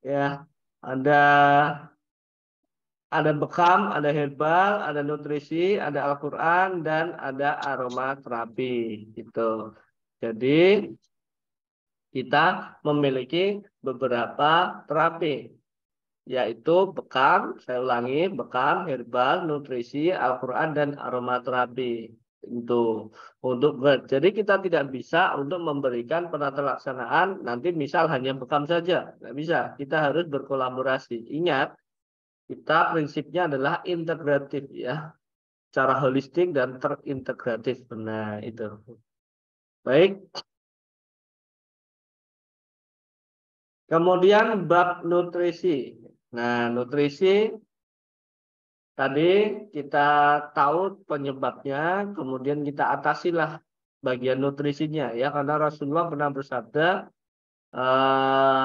ya. Ada bekam, ada herbal, ada nutrisi, ada Al-Quran, dan ada aromaterapi. Gitu. Jadi kita memiliki beberapa terapi, yaitu bekam, saya ulangi, bekam, herbal, nutrisi, Al-Quran, dan aromaterapi. Jadi kita tidak bisa untuk memberikan penata laksanaan nanti misal hanya bekam saja, nggak bisa. Kita harus berkolaborasi. Ingat, kita prinsipnya adalah integratif ya, cara holistik dan terintegratif. Nah, itu. Baik. Kemudian bab nutrisi. Nah, nutrisi tadi kita tahu penyebabnya, kemudian kita atasilah bagian nutrisinya ya, karena Rasulullah pernah bersabda,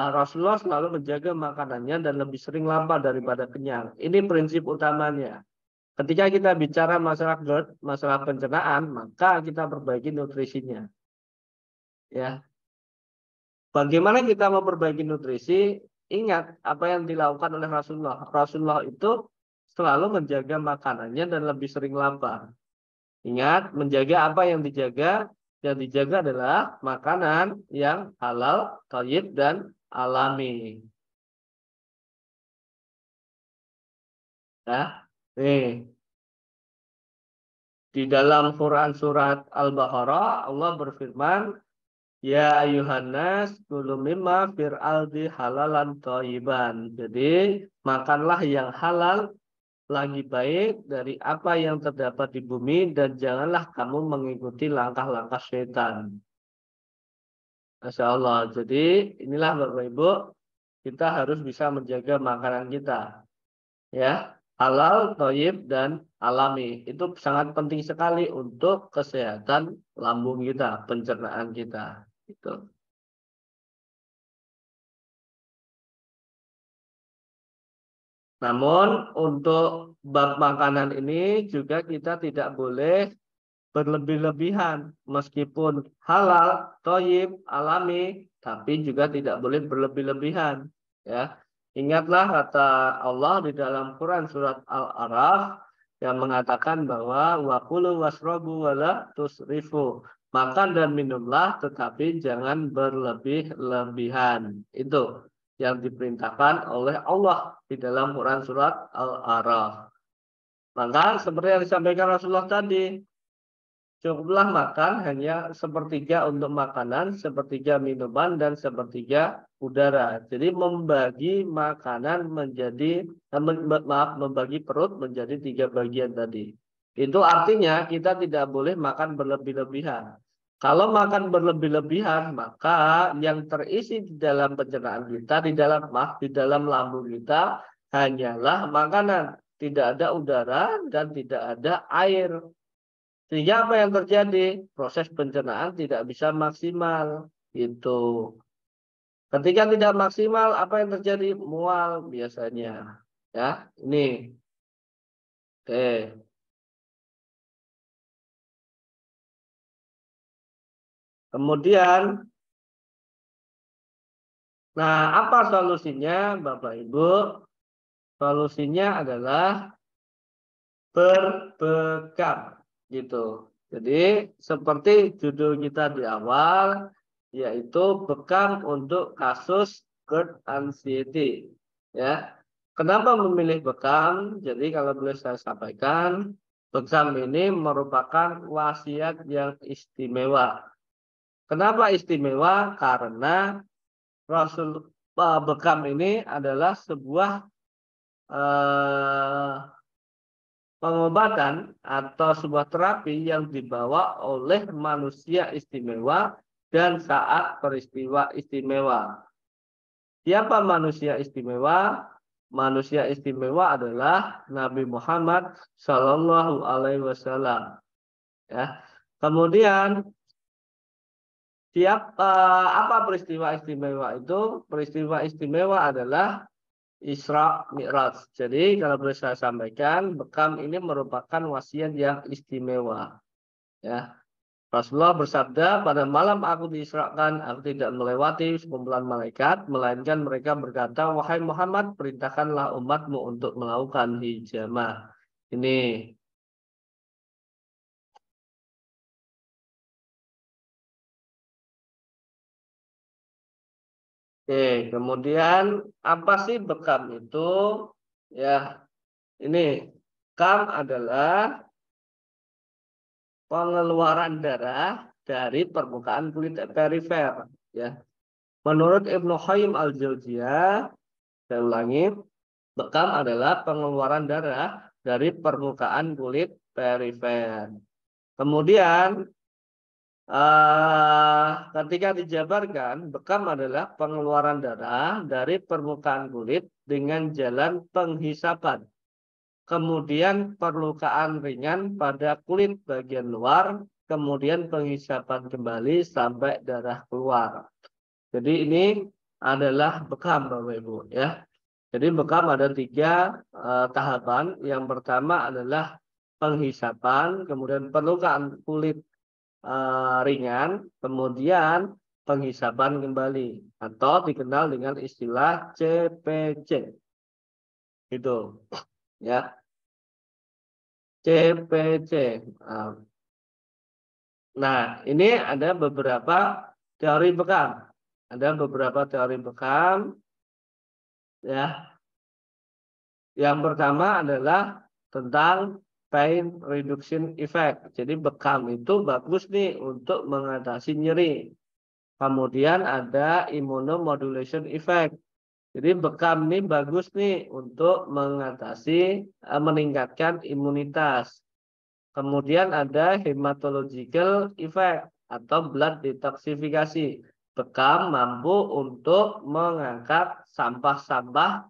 Rasulullah selalu menjaga makanannya dan lebih sering lapar daripada kenyang. Ini prinsip utamanya. Ketika kita bicara masalah GERD, masalah pencernaan, maka kita perbaiki nutrisinya. Ya, bagaimana kita memperbaiki nutrisi? Ingat apa yang dilakukan oleh Rasulullah. Rasulullah itu selalu menjaga makanannya dan lebih sering lapar. Ingat, menjaga apa yang dijaga? Yang dijaga adalah makanan yang halal, thayyib, dan alami. Ya, nih di dalam Quran surat Al-Baqarah Allah berfirman, ya ayuhan nas kulu mimma fir aldi halalan thayyiban. Jadi makanlah yang halal lagi baik dari apa yang terdapat di bumi dan janganlah kamu mengikuti langkah-langkah setan. Masya Allah. Jadi inilah Bapak Ibu, kita harus bisa menjaga makanan kita. Ya, halal, thayyib, dan alami. Itu sangat penting sekali untuk kesehatan lambung kita, pencernaan kita. Itu. Namun untuk bab makanan ini juga kita tidak boleh berlebih-lebihan. Meskipun halal, thayyib, alami, tapi juga tidak boleh berlebih-lebihan. Ya, ingatlah kata Allah di dalam Quran surat Al-A'raf yang mengatakan bahwa wakulu wasrobu wala tusrifu. Makan dan minumlah tetapi jangan berlebih-lebihan. Itu yang diperintahkan oleh Allah di dalam Quran surat Al-A'raf. Maka seperti yang disampaikan Rasulullah tadi, cukuplah makan hanya sepertiga untuk makanan, sepertiga minuman, dan sepertiga udara. Jadi membagi makanan menjadi, membagi perut menjadi 3 bagian tadi. Itu artinya kita tidak boleh makan berlebih-lebihan. Kalau makan berlebih-lebihan, maka yang terisi di dalam pencernaan kita, di dalam lambung kita, hanyalah makanan. Tidak ada udara dan tidak ada air. Sehingga apa yang terjadi? Proses pencernaan tidak bisa maksimal. Gitu. Ketika tidak maksimal, apa yang terjadi? Mual biasanya. Ya, ini. Oke. Kemudian, nah apa solusinya, Bapak Ibu? Solusinya adalah berbekam. Gitu. Jadi, seperti judul kita di awal, yaitu bekam untuk kasus GERD anxiety. Ya, kenapa memilih bekam? Jadi kalau boleh saya sampaikan, bekam ini merupakan wasiat yang istimewa. Kenapa istimewa? Karena Rasul bekam ini adalah sebuah eh, pengobatan atau sebuah terapi yang dibawa oleh manusia istimewa dan saat peristiwa istimewa. Siapa manusia istimewa? Manusia istimewa adalah Nabi Muhammad Shallallahu Alaihi Wasallam. Ya. Kemudian apa peristiwa istimewa itu? Peristiwa istimewa adalah Isra Mi'raj. Jadi kalau boleh saya sampaikan, bekam ini merupakan wasiat yang istimewa. Ya. Rasulullah bersabda, pada malam aku diisrakan, aku tidak melewati sekumpulan malaikat, melainkan mereka berkata, wahai Muhammad, perintahkanlah umatmu untuk melakukan hijamah. Ini. Oke, kemudian apa sih bekam itu? Ya, ini bekam adalah pengeluaran darah dari permukaan kulit perifer. Ya, menurut Ibnu Qayyim al-Jauziyah, saya ulangi, bekam adalah pengeluaran darah dari permukaan kulit perifer. Kemudian ketika dijabarkan, bekam adalah pengeluaran darah dari permukaan kulit dengan jalan penghisapan. Kemudian perlukaan ringan pada kulit bagian luar, kemudian penghisapan kembali sampai darah keluar. Jadi ini adalah bekam, Bapak Ibu, ya. Jadi bekam ada 3 tahapan. Yang pertama adalah penghisapan, kemudian perlukaan kulit ringan, kemudian penghisapan kembali atau dikenal dengan istilah CPC. Itu, ya. CPC. Nah, ini ada beberapa teori bekam. Ada beberapa teori bekam, ya. Yang pertama adalah tentang pain reduction effect. Jadi bekam itu bagus nih untuk mengatasi nyeri. Kemudian ada immunomodulation effect. Jadi bekam ini bagus nih untuk mengatasi meningkatkan imunitas. Kemudian ada hematological effect atau blood detoxification. Bekam mampu untuk mengangkat sampah-sampah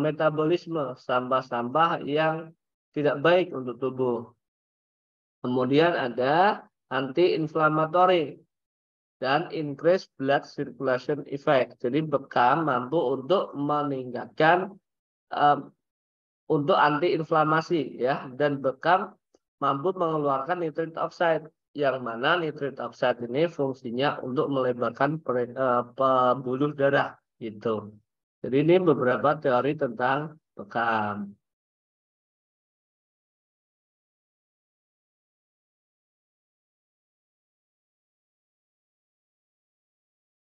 metabolisme, sampah-sampah yang tidak baik untuk tubuh. Kemudian ada anti-inflammatory dan increase blood circulation effect. Jadi bekam mampu untuk meningkatkan untuk anti-inflamasi, ya, dan bekam mampu mengeluarkan nitric oxide, yang mana nitric oxide ini fungsinya untuk melebarkan pembuluh darah, gitu. Jadi ini beberapa teori tentang bekam.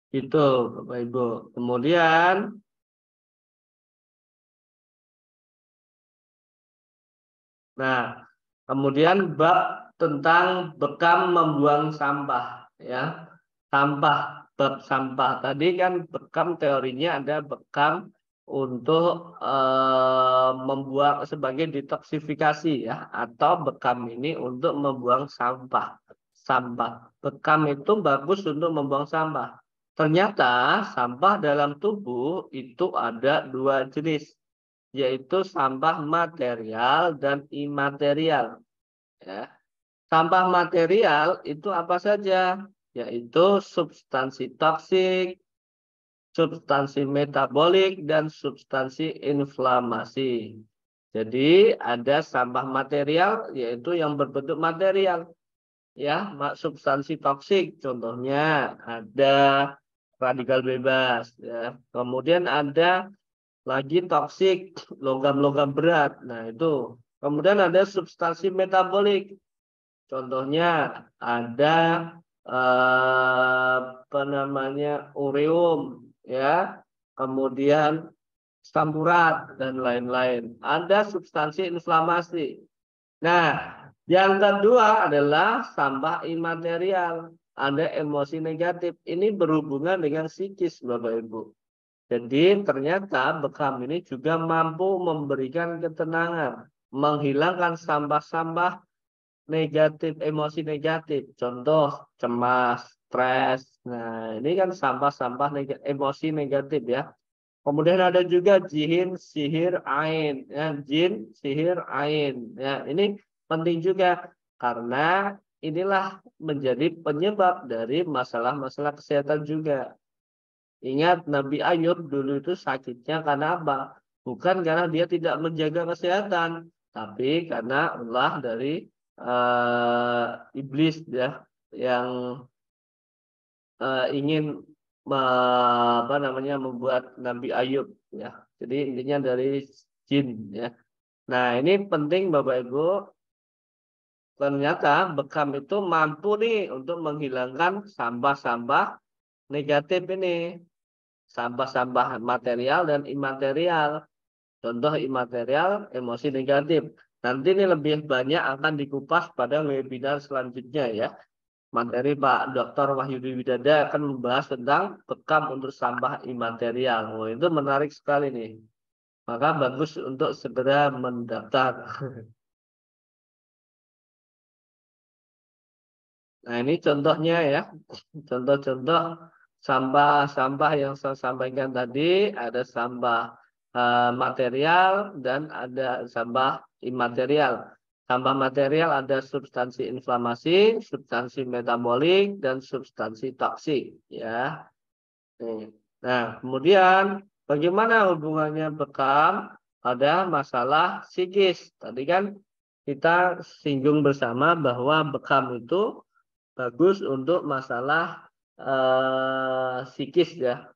Itu, Bapak Ibu. Kemudian, nah, kemudian bab tentang bekam membuang sampah, ya. Sampah, bab sampah. Tadi kan bekam teorinya ada bekam untuk membuang sebagai detoksifikasi, ya, atau bekam ini untuk membuang sampah. Sampah. Bekam itu bagus untuk membuang sampah. Ternyata sampah dalam tubuh itu ada 2 jenis, yaitu sampah material dan imaterial. Ya. Sampah material itu apa saja? Yaitu substansi toksik, substansi metabolik, dan substansi inflamasi. Jadi ada sampah material, yaitu yang berbentuk material, ya, substansi toksik. Contohnya ada radikal bebas, ya. Kemudian ada lagi toksik, logam-logam berat. Nah, itu. Kemudian ada substansi metabolik. Contohnya ada apa namanya, ureum, ya. Kemudian asam dan lain-lain. Ada substansi inflamasi. Nah, yang kedua adalah sampah imaterial. Ada emosi negatif. Ini berhubungan dengan psikis, Bapak Ibu. Jadi ternyata bekam ini juga mampu memberikan ketenangan, menghilangkan sampah-sampah negatif, emosi negatif. Contoh cemas, stres. Nah, ini kan sampah-sampah emosi negatif, ya. Kemudian ada juga jin, sihir, ain. Ya, jin, sihir, ain. Ya, ini penting juga karena inilah menjadi penyebab dari masalah-masalah kesehatan juga. Ingat Nabi Ayub dulu itu sakitnya karena apa? Bukan karena dia tidak menjaga kesehatan, tapi karena ulah dari iblis ya yang ingin membuat Nabi Ayub ya. Jadi intinya dari jin ya. Nah, ini penting Bapak Ibu. Ternyata bekam itu mampu nih untuk menghilangkan sampah-sampah negatif ini. Sampah-sampah material dan imaterial. Contoh imaterial, emosi negatif. Nanti ini lebih banyak akan dikupas pada webinar selanjutnya ya. Materi Pak Dr. Wahyudi Widada akan membahas tentang bekam untuk sampah imaterial. Oh, itu menarik sekali nih. Maka bagus untuk segera mendaftar. Nah, ini contohnya ya. Contoh-contoh sampah-sampah yang saya sampaikan tadi, ada sampah material dan ada sampah imaterial. Sampah material ada substansi inflamasi, substansi metabolik, dan substansi toksik. Ya. Nah, kemudian bagaimana hubungannya bekam pada masalah psikis? Tadi kan kita singgung bersama bahwa bekam itu bagus untuk masalah psikis ya.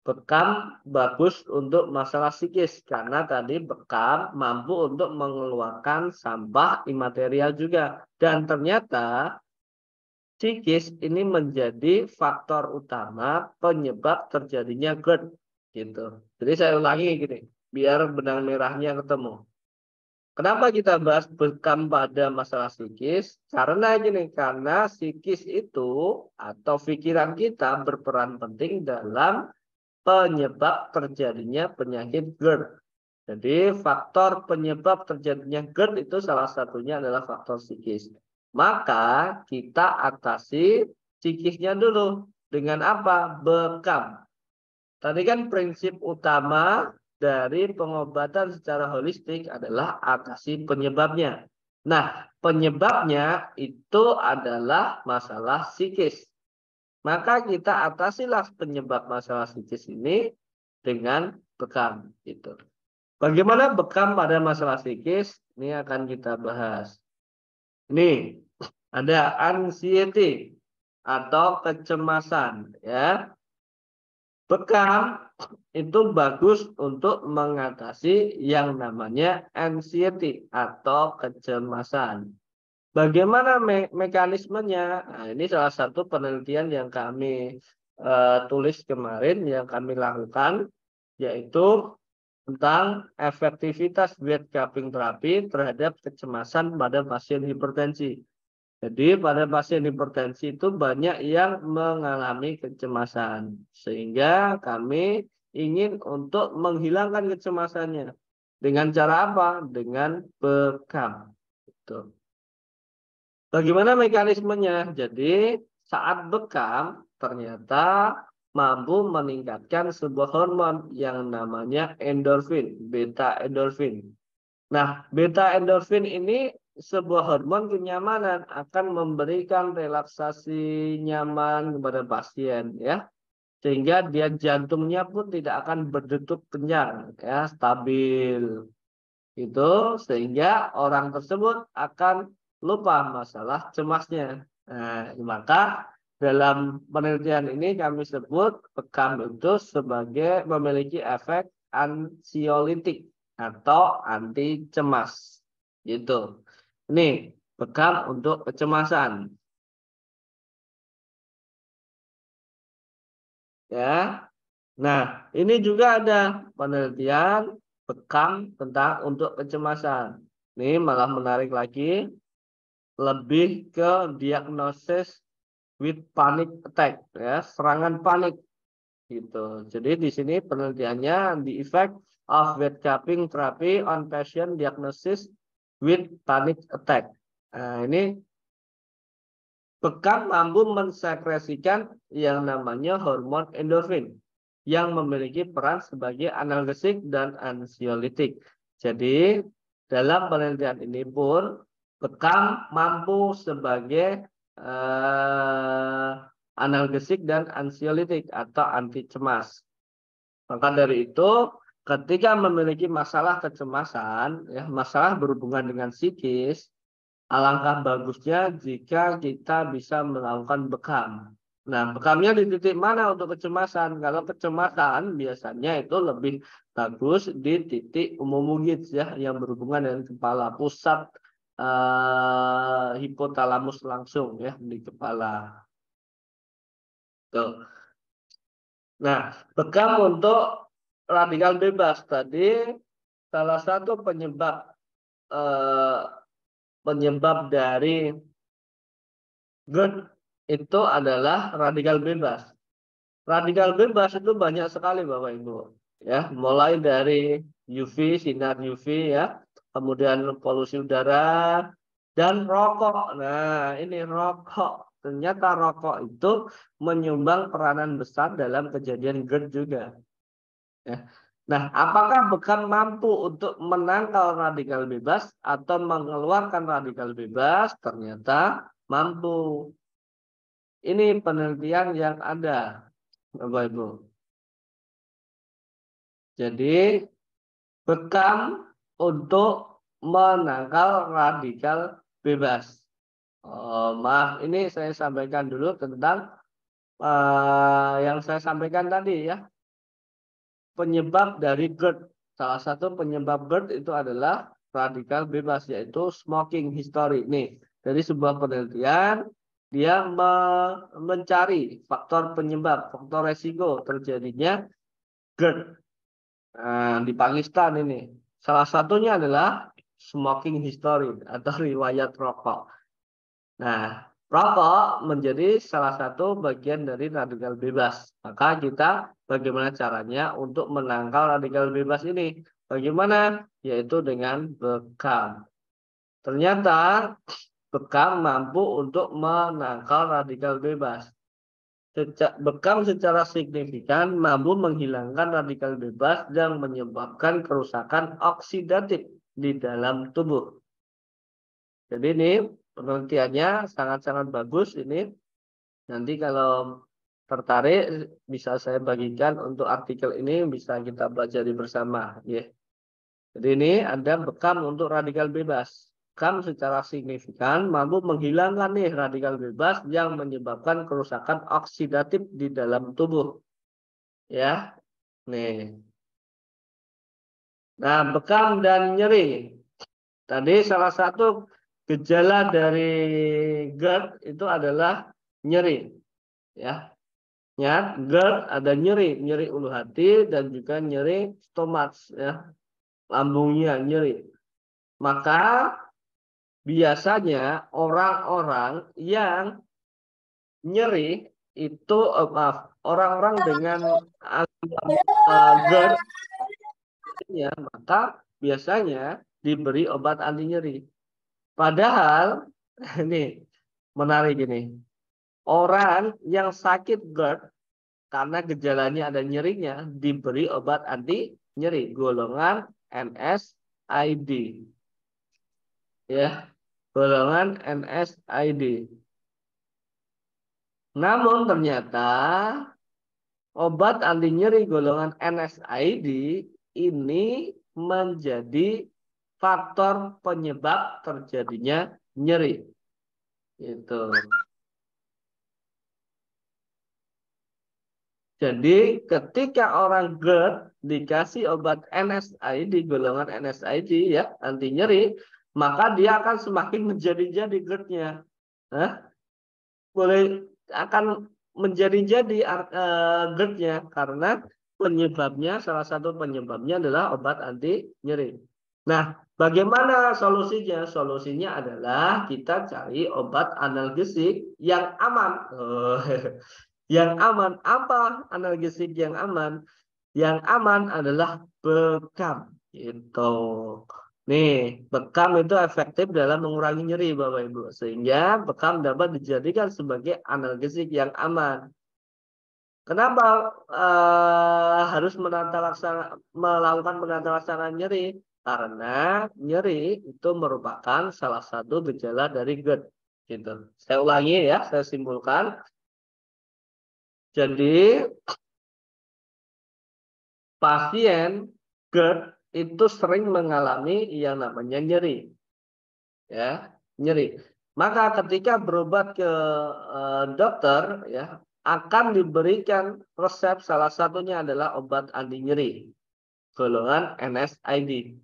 Bekam bagus untuk masalah psikis karena tadi bekam mampu untuk mengeluarkan sampah imaterial juga. Dan ternyata psikis ini menjadi faktor utama penyebab terjadinya GERD gitu. Jadi saya ulangi gini, biar benang merahnya ketemu. Kenapa kita bahas bekam pada masalah psikis? Karena gini, karena psikis itu atau pikiran kita berperan penting dalam penyebab terjadinya penyakit GERD. Jadi faktor penyebab terjadinya GERD itu salah satunya adalah faktor psikis. Maka kita atasi psikisnya dulu. Dengan apa? Bekam. Tadi kan prinsip utama dari pengobatan secara holistik adalah atasi penyebabnya. Nah, penyebabnya itu adalah masalah psikis. Maka kita atasilah penyebab masalah psikis ini dengan bekam. Gitu. Bagaimana bekam pada masalah psikis? Ini akan kita bahas. Ini ada anxiety atau kecemasan, ya. Bekam itu bagus untuk mengatasi yang namanya anxiety atau kecemasan. Bagaimana mekanismenya? Nah, ini salah satu penelitian yang kami tulis kemarin, yang kami lakukan, yaitu tentang efektivitas weight cupping terapi terhadap kecemasan pada pasien hipertensi. Jadi pada pasien hipertensi itu banyak yang mengalami kecemasan. Sehingga kami ingin untuk menghilangkan kecemasannya. Dengan cara apa? Dengan bekam. Gitu. Bagaimana mekanismenya? Jadi saat bekam ternyata mampu meningkatkan sebuah hormon yang namanya endorfin, beta endorfin. Nah, beta endorfin ini sebuah hormon kenyamanan, akan memberikan relaksasi nyaman kepada pasien ya. Sehingga dia jantungnya pun tidak akan berdetuk kencang ya, stabil. Itu sehingga orang tersebut akan lupa masalah cemasnya. Nah, maka dalam penelitian ini kami sebut bekam itu sebagai memiliki efek ansiolitik atau anti cemas. Gitu. Ini bekam untuk kecemasan. Ya. Nah, ini juga ada penelitian bekam tentang untuk kecemasan. Ini malah menarik lagi, lebih ke diagnosis with panic attack ya, serangan panik gitu. Jadi di sini penelitiannya the effect of weight cupping therapy on patient diagnosis with panic attack. Nah, ini bekam mampu mensekresikan yang namanya hormon endorfin yang memiliki peran sebagai analgesik dan ansiolitik. Jadi dalam penelitian ini pun bekam mampu sebagai analgesik dan ansiolitik atau anti cemas. Maka dari itu, ketika memiliki masalah kecemasan, ya masalah berhubungan dengan psikis, Alangkah bagusnya jika kita bisa melakukan bekam. Nah, bekamnya di titik mana untuk kecemasan? Kalau kecemasan biasanya itu lebih bagus di titik umumugit ya, yang berhubungan dengan kepala, pusat hipotalamus langsung ya di kepala. Tuh. Nah, bekam untuk radikal bebas tadi salah satu eh, penyebab dari GERD itu adalah radikal bebas. Radikal bebas itu banyak sekali Bapak Ibu. Ya, mulai dari UV, sinar UV ya, kemudian polusi udara dan rokok. Nah, ini rokok. Ternyata rokok itu menyumbang peranan besar dalam kejadian GERD juga. Ya. Nah, apakah bekam mampu untuk menangkal radikal bebas atau mengeluarkan radikal bebas? Ternyata mampu. Ini penelitian yang ada, Bapak Ibu. Jadi, bekam untuk menangkal radikal bebas. Maaf, ini saya sampaikan dulu tentang yang saya sampaikan tadi ya. Penyebab dari GERD. Salah satu penyebab GERD itu adalah radikal bebas, yaitu smoking history. Nih, dari sebuah penelitian, dia mencari faktor penyebab, faktor resiko terjadinya GERD. Nah, di Pakistan ini. Salah satunya adalah smoking history atau riwayat rokok. Nah, rokok menjadi salah satu bagian dari radikal bebas. Maka kita bagaimana caranya untuk menangkal radikal bebas ini? Bagaimana? Yaitu dengan bekam. Ternyata bekam mampu untuk menangkal radikal bebas. Bekam secara signifikan mampu menghilangkan radikal bebas dan menyebabkan kerusakan oksidatif di dalam tubuh. Jadi ini penelitiannya sangat-sangat bagus ini. Nanti kalau tertarik bisa saya bagikan untuk artikel ini bisa kita pelajari bersama. Ya. Jadi ini ada bekam untuk radikal bebas. Bekam secara signifikan mampu menghilangkan nih radikal bebas yang menyebabkan kerusakan oksidatif di dalam tubuh. Ya, nih. Nah, bekam dan nyeri. Tadi salah satu gejala dari GERD itu adalah nyeri. Ya, GERD ada nyeri, nyeri ulu hati dan juga nyeri stomach ya, lambungnya nyeri. Maka biasanya orang-orang yang nyeri itu maaf, orang-orang dengan GERD ya, maka biasanya diberi obat anti nyeri. Padahal ini menarik ini. Orang yang sakit GERD karena gejalanya ada nyerinya diberi obat anti nyeri golongan NSAID. Ya, golongan NSAID. Namun ternyata obat anti nyeri golongan NSAID ini menjadi faktor penyebab terjadinya nyeri. Itu. Jadi ketika orang GERD dikasih obat NSAID, golongan NSAID ya, anti nyeri, maka dia akan semakin menjadi-jadi GERD-nya. Boleh akan menjadi-jadi GERD-nya karena penyebabnya, salah satu penyebabnya adalah obat anti nyeri. Nah, bagaimana solusinya? Solusinya adalah kita cari obat analgesik yang aman. Yang aman. Apa analgesik yang aman? Yang aman adalah bekam. Gitu. Nih, bekam itu efektif dalam mengurangi nyeri, Bapak Ibu. Sehingga bekam dapat dijadikan sebagai analgesik yang aman. Kenapa harus melakukan penata laksana nyeri? Karena nyeri itu merupakan salah satu gejala dari GERD. Gitu. Saya ulangi ya, saya simpulkan. Jadi pasien GERD itu sering mengalami yang namanya nyeri. Ya. nyeri. Maka ketika berobat ke dokter ya akan diberikan resep, salah satunya adalah obat anti nyeri golongan NSAID.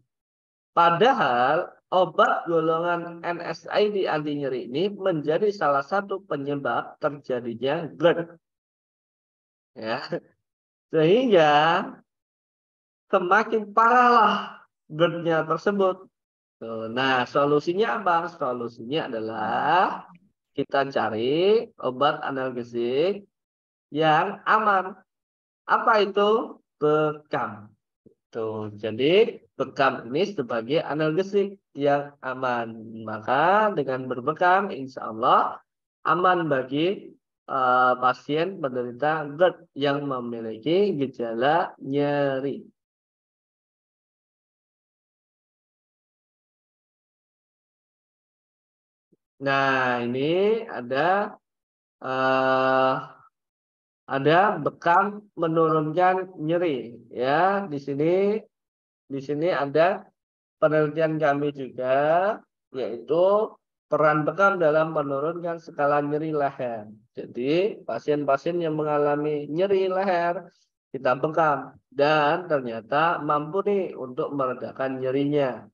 Padahal obat golongan NSAID anti nyeri ini menjadi salah satu penyebab terjadinya GERD. Ya. Sehingga semakin parahlah GERD-nya tersebut. Nah, solusinya apa? Solusinya adalah kita cari obat analgesik yang aman. Apa itu? Bekam. Tuh, jadi bekam ini sebagai analgesik yang aman. Maka dengan berbekam, insya Allah aman bagi pasien penderita GERD yang memiliki gejala nyeri. Nah, ini uh, ada bekam menurunkan nyeri. Ya, di sini ada penelitian kami juga, yaitu peran bekam dalam menurunkan skala nyeri leher. Jadi, pasien-pasien yang mengalami nyeri leher, kita bekam. Dan ternyata mampu nih untuk meredakan nyerinya.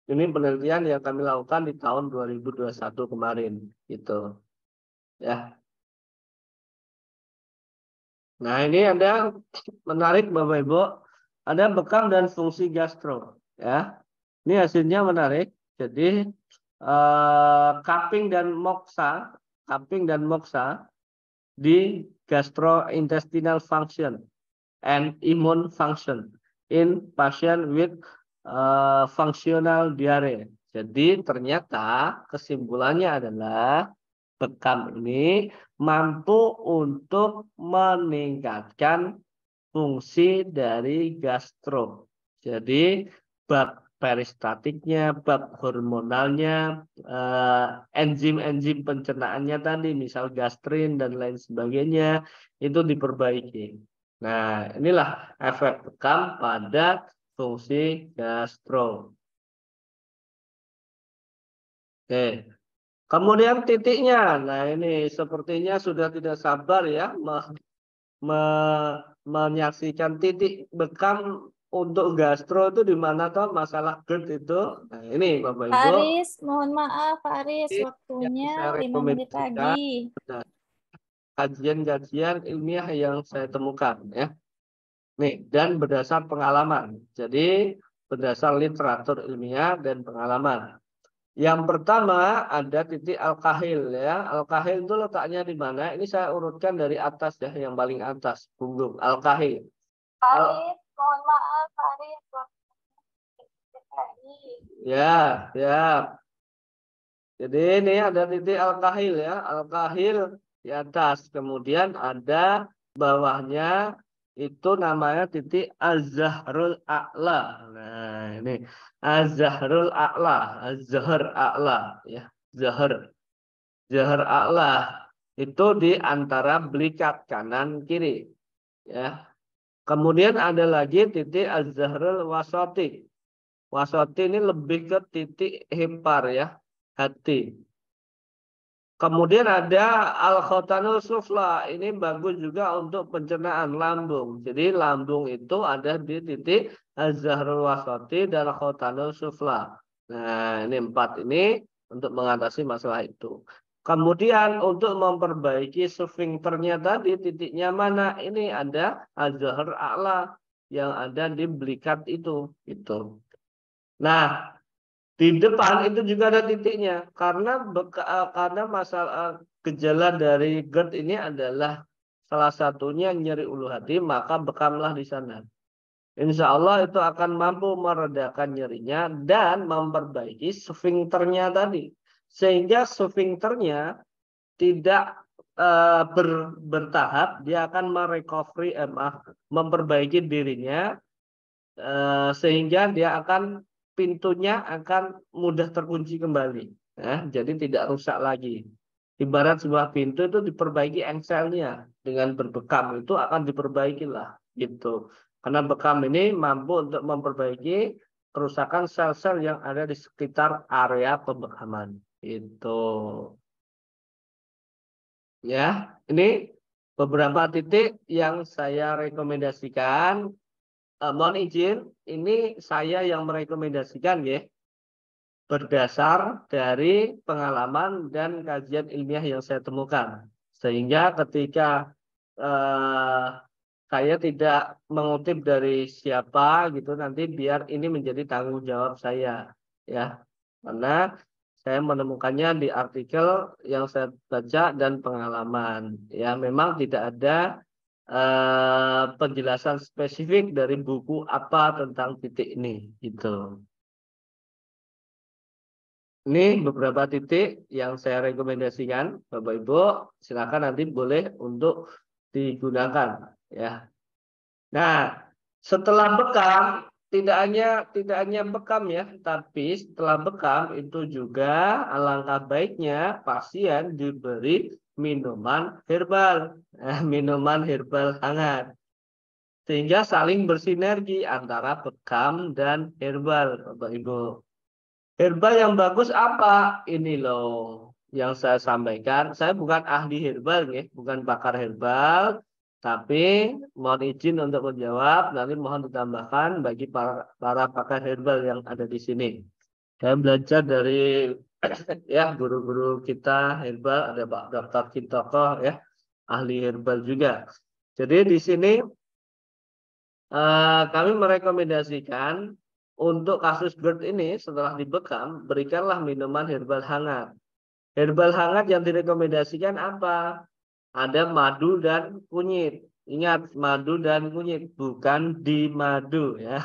Ini penelitian yang kami lakukan di tahun 2021 kemarin. Gitu. Ya. Nah, ini ada menarik Bapak Ibu. Ada bekam dan fungsi gastro. Ya. Ini hasilnya menarik. Jadi cupping dan moxa di gastrointestinal function and immune function in patient with functional diarrhea. Jadi ternyata kesimpulannya adalah bekam ini mampu untuk meningkatkan fungsi dari gastro. Jadi bab peristatiknya, bab hormonalnya, enzim-enzim pencernaannya tadi, misal gastrin dan lain sebagainya, itu diperbaiki. Nah, inilah efek bekam pada fungsi gastro. Oke. Kemudian titiknya, nah ini sepertinya sudah tidak sabar ya menyaksikan titik bekam untuk gastro itu di mana toh masalah GERD itu. Nah, ini Bapak Pak Ibu. Aris, mohon maaf Pak Aris, Ini yang waktunya saya 5 menit rekomendasikan lagi. kajian-kajian ilmiah yang saya temukan ya. Nih, dan berdasar pengalaman. Jadi berdasar literatur ilmiah dan pengalaman. Yang pertama ada titik al-kahil ya. Al-kahil itu letaknya di mana? Ini saya urutkan dari atas ya, yang paling atas, punggung al-kahil. Aris, mohon maaf Pak Aris, Ya, ya. Jadi ini ada titik al-kahil ya, al-kahil di atas. Kemudian ada bawahnya itu namanya titik az-zahrul a'la. Nah, ini az-zahrul a'la, az-zahr a'la ya, zahr. Zahr a'la itu di antara belikat kanan kiri ya. Kemudian ada lagi titik az-zahrul wasati. Wasati ini lebih ke titik hepar ya, hati. Kemudian ada al-khotanul sufla. Ini bagus juga untuk pencernaan lambung. Jadi lambung itu ada di titik az-zahrul wasati dan khotanul sufla. Nah, ini 4 ini untuk mengatasi masalah itu. Kemudian untuk memperbaiki sfinkternya tadi, titiknya mana? Ini ada az-zahr a'la yang ada di belikat itu. Gitu. Nah, di depan itu juga ada titiknya karena masalah gejala dari GERD ini adalah salah satunya nyeri ulu hati, maka bekamlah di sana. Insya Allah itu akan mampu meredakan nyerinya dan memperbaiki sfinkternya tadi, sehingga sfinkternya tidak bertahap, dia akan memperbaiki dirinya sehingga dia akan pintunya akan mudah terkunci kembali. Ya, jadi tidak rusak lagi. Ibarat sebuah pintu itu diperbaiki engselnya dengan berbekam itu akan diperbaiki lah gitu. Karena bekam ini mampu untuk memperbaiki kerusakan sel-sel yang ada di sekitar area pembekaman. Itu. Ya, ini beberapa titik yang saya rekomendasikan. Mohon izin, ini saya yang merekomendasikan ya, berdasar dari pengalaman dan kajian ilmiah yang saya temukan. Sehingga ketika eh, saya tidak mengutip dari siapa gitu, nanti biar ini menjadi tanggung jawab saya, ya. Karena saya menemukannya di artikel yang saya baca dan pengalaman. Ya, memang tidak ada penjelasan spesifik dari buku apa tentang titik ini, gitu. Ini beberapa titik yang saya rekomendasikan, Bapak Ibu, silakan nanti boleh untuk digunakan, ya. Nah, setelah bekam, tidak hanya bekam ya, tapi setelah bekam itu juga alangkah baiknya pasien diberi minuman herbal, minuman herbal hangat, sehingga saling bersinergi antara bekam dan herbal, Bapak Ibu. Herbal yang bagus apa? Ini loh yang saya sampaikan. Saya bukan ahli herbal ya, bukan pakar herbal, tapi mohon izin untuk menjawab. Nanti mohon ditambahkan bagi para pakar herbal yang ada di sini. Saya belajar dari ya guru-guru kita herbal, ada Pak Dr. Kintoko ya, ahli herbal juga. Jadi di sini kami merekomendasikan untuk kasus GERD ini setelah dibekam, berikanlah minuman herbal hangat. Herbal hangat yang direkomendasikan apa? Ada madu dan kunyit. Ingat, madu dan kunyit, bukan di madu ya.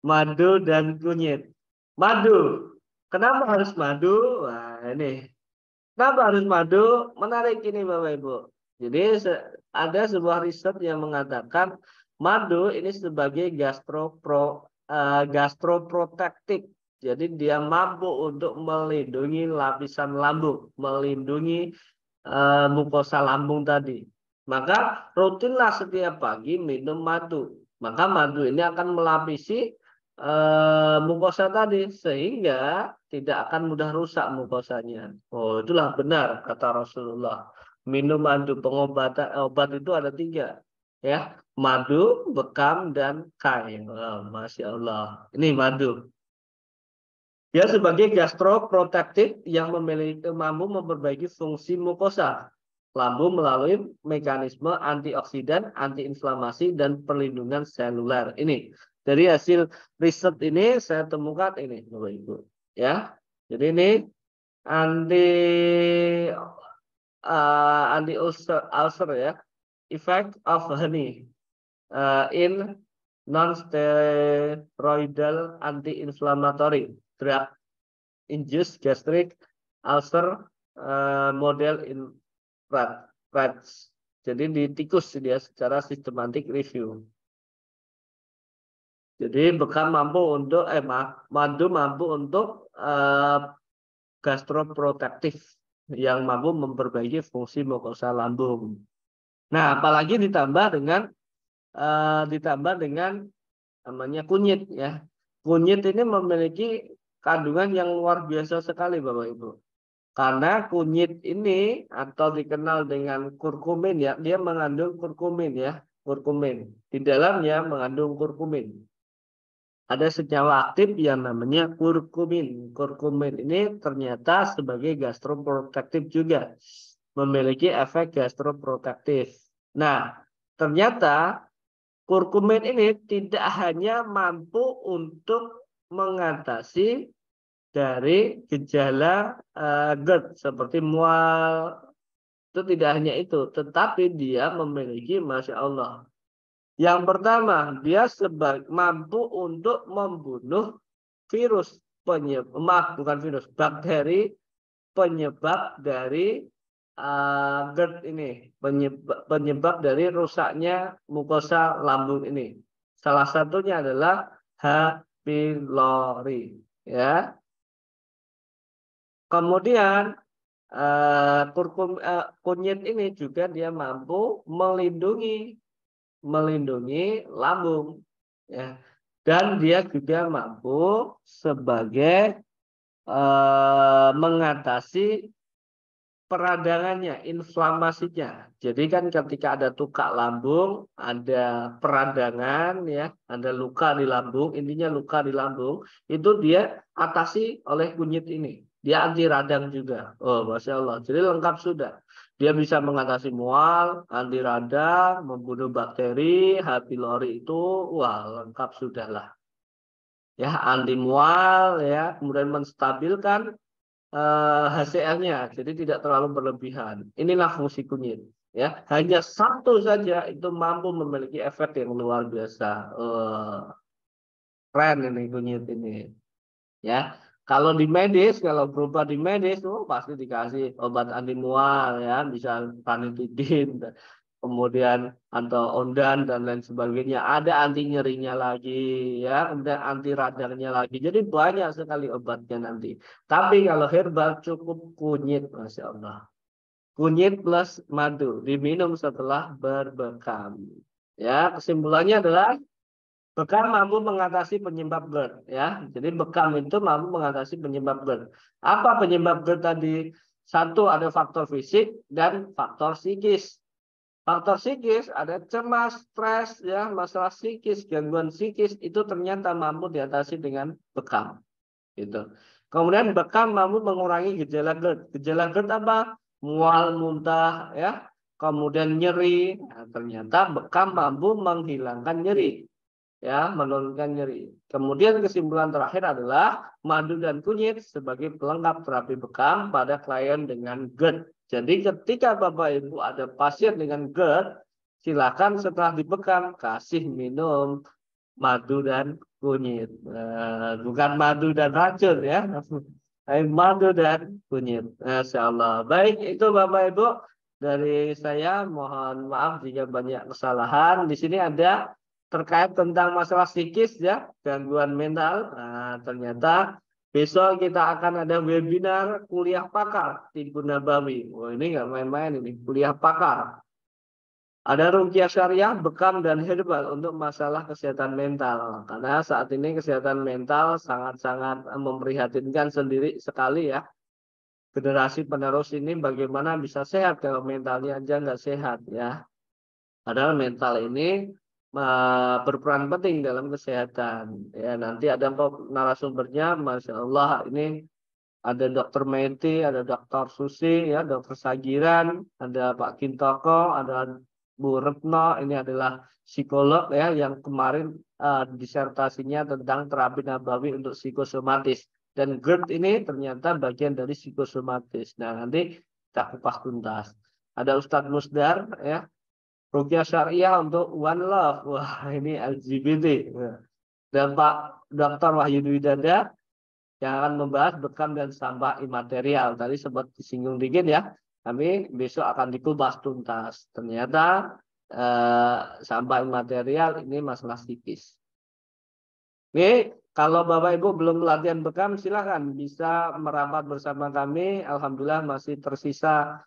Madu dan kunyit. Madu. Kenapa harus madu? Wah, ini. Kenapa harus madu? Menarik ini Bapak Ibu. Jadi ada sebuah riset yang mengatakan madu ini sebagai gastroprotektif. Jadi dia mampu untuk melindungi lapisan lambung, melindungi mukosa lambung tadi. Maka rutinlah setiap pagi minum madu. Maka madu ini akan melapisi mukosa tadi sehingga tidak akan mudah rusak mukosanya. Oh, itulah benar kata Rasulullah. Minum madu pengobatan obat itu ada 3, ya, madu, bekam, dan kai. Oh, Masya Allah. Ini madu. Dia sebagai gastroprotektif yang memiliki mampu memperbaiki fungsi mukosa lambung melalui mekanisme antioksidan, antiinflamasi, dan perlindungan seluler. Ini dari hasil riset ini saya temukan ini, Bapak Ibu. Ya, jadi ini anti anti ulcer ya, effect of honey in non-steroidal anti-inflammatory drug induced gastric ulcer model in rats. Jadi di tikus dia secara sistematik review. Jadi bekam mampu untuk madu mampu untuk gastroprotektif yang mampu memperbaiki fungsi mukosa lambung. Nah, apalagi ditambah dengan namanya kunyit ya. Kunyit ini memiliki kandungan yang luar biasa sekali Bapak Ibu. Karena kunyit ini atau dikenal dengan kurkumin ya, dia mengandung kurkumin ya, kurkumin. Di dalamnya mengandung kurkumin. Ada senyawa aktif yang namanya kurkumin. Kurkumin ini ternyata sebagai gastroprotektif juga, memiliki efek gastroprotektif. Nah, ternyata kurkumin ini tidak hanya mampu untuk mengatasi dari gejala GERD seperti mual, itu tidak hanya itu, tetapi dia memiliki, Masya Allah. Yang pertama, dia mampu untuk membunuh virus bukan virus, bakteri penyebab dari GERD ini, penyebab dari rusaknya mukosa lambung ini. Salah satunya adalah H. pylori, ya. Kemudian kunyit ini juga dia mampu melindungi lambung, ya. Dan dia juga mampu sebagai mengatasi peradangannya, inflamasinya. Jadi kan ketika ada tukak lambung, ada peradangan, ya, ada luka di lambung, intinya luka di lambung, itu dia atasi oleh kunyit ini. Dia anti radang juga. Oh, Masya Allah. Jadi lengkap sudah. Dia bisa mengatasi mual, anti radang, membunuh bakteri, H. pylori itu, wah lengkap sudah lah. Ya, anti mual, ya, kemudian menstabilkan HCl-nya, jadi tidak terlalu berlebihan. Inilah fungsi kunyit. Ya, hanya satu saja itu mampu memiliki efek yang luar biasa. Keren ini kunyit ini. Ya, kalau di medis, kalau berubah di medis, pasti dikasih obat anti mual, ya, bisa ranitidin, kemudian atau ondan dan lain sebagainya. Ada anti nyerinya lagi, ya, kemudian anti radangnya lagi. Jadi banyak sekali obatnya nanti. Tapi kalau herbal cukup kunyit, Masya Allah. Kunyit plus madu diminum setelah berbekam. Ya, kesimpulannya adalah bekam mampu mengatasi penyebab GERD, ya. Jadi bekam itu mampu mengatasi penyebab GERD. Apa penyebab GERD tadi? Satu, ada faktor fisik dan faktor psikis. Faktor psikis ada cemas, stres, ya, masalah psikis, gangguan psikis itu ternyata mampu diatasi dengan bekam. Gitu. Kemudian bekam mampu mengurangi gejala GERD. Gejala GERD apa? Mual, muntah, ya. Kemudian nyeri. Nah, ternyata bekam mampu menghilangkan nyeri, ya, menurunkan nyeri. Kemudian kesimpulan terakhir adalah madu dan kunyit sebagai pelengkap terapi bekam pada klien dengan GERD. Jadi ketika Bapak Ibu ada pasien dengan GERD, silakan setelah dibekam kasih minum madu dan kunyit. Bukan madu dan racun, ya, tapi madu dan kunyit. Masya Allah. Baik, itu Bapak Ibu dari saya. Mohon maaf jika banyak kesalahan. Di sini ada terkait tentang masalah psikis, ya, gangguan mental. Nah, ternyata besok kita akan ada webinar kuliah pakar Tibbun Nabawi. Oh, ini nggak main-main ini, kuliah pakar. Ada ruqyah syariah, bekam dan herbal untuk masalah kesehatan mental. Karena saat ini kesehatan mental sangat-sangat memprihatinkan sendiri sekali, ya. Generasi penerus ini bagaimana bisa sehat kalau mentalnya aja nggak sehat, ya. Padahal mental ini berperan penting dalam kesehatan. Ya, nanti ada narasumbernya, Masya Allah, ini ada Dokter Menti, ada Dokter Susi, ya, Dokter Sagiran, ada Pak Kintoko, ada Bu Retno. Ini adalah psikolog, ya, yang kemarin disertasinya tentang terapi nabawi untuk psikosomatis. Dan GERD ini ternyata bagian dari psikosomatis. Nah, nanti kita kupas tuntas. Ada Ustadz Musdar, ya, ruqyah syariah untuk One Love. Wah, ini LGBT. Dan Pak Dr. Wahyu Dwi Dada yang akan membahas bekam dan sampah imaterial. Tadi sempat disinggung dikit, ya. Kami besok akan dikupas tuntas. Ternyata sampah imaterial ini masalah psikis. Oke, kalau Bapak Ibu belum latihan bekam, silahkan bisa merapat bersama kami. Alhamdulillah masih tersisa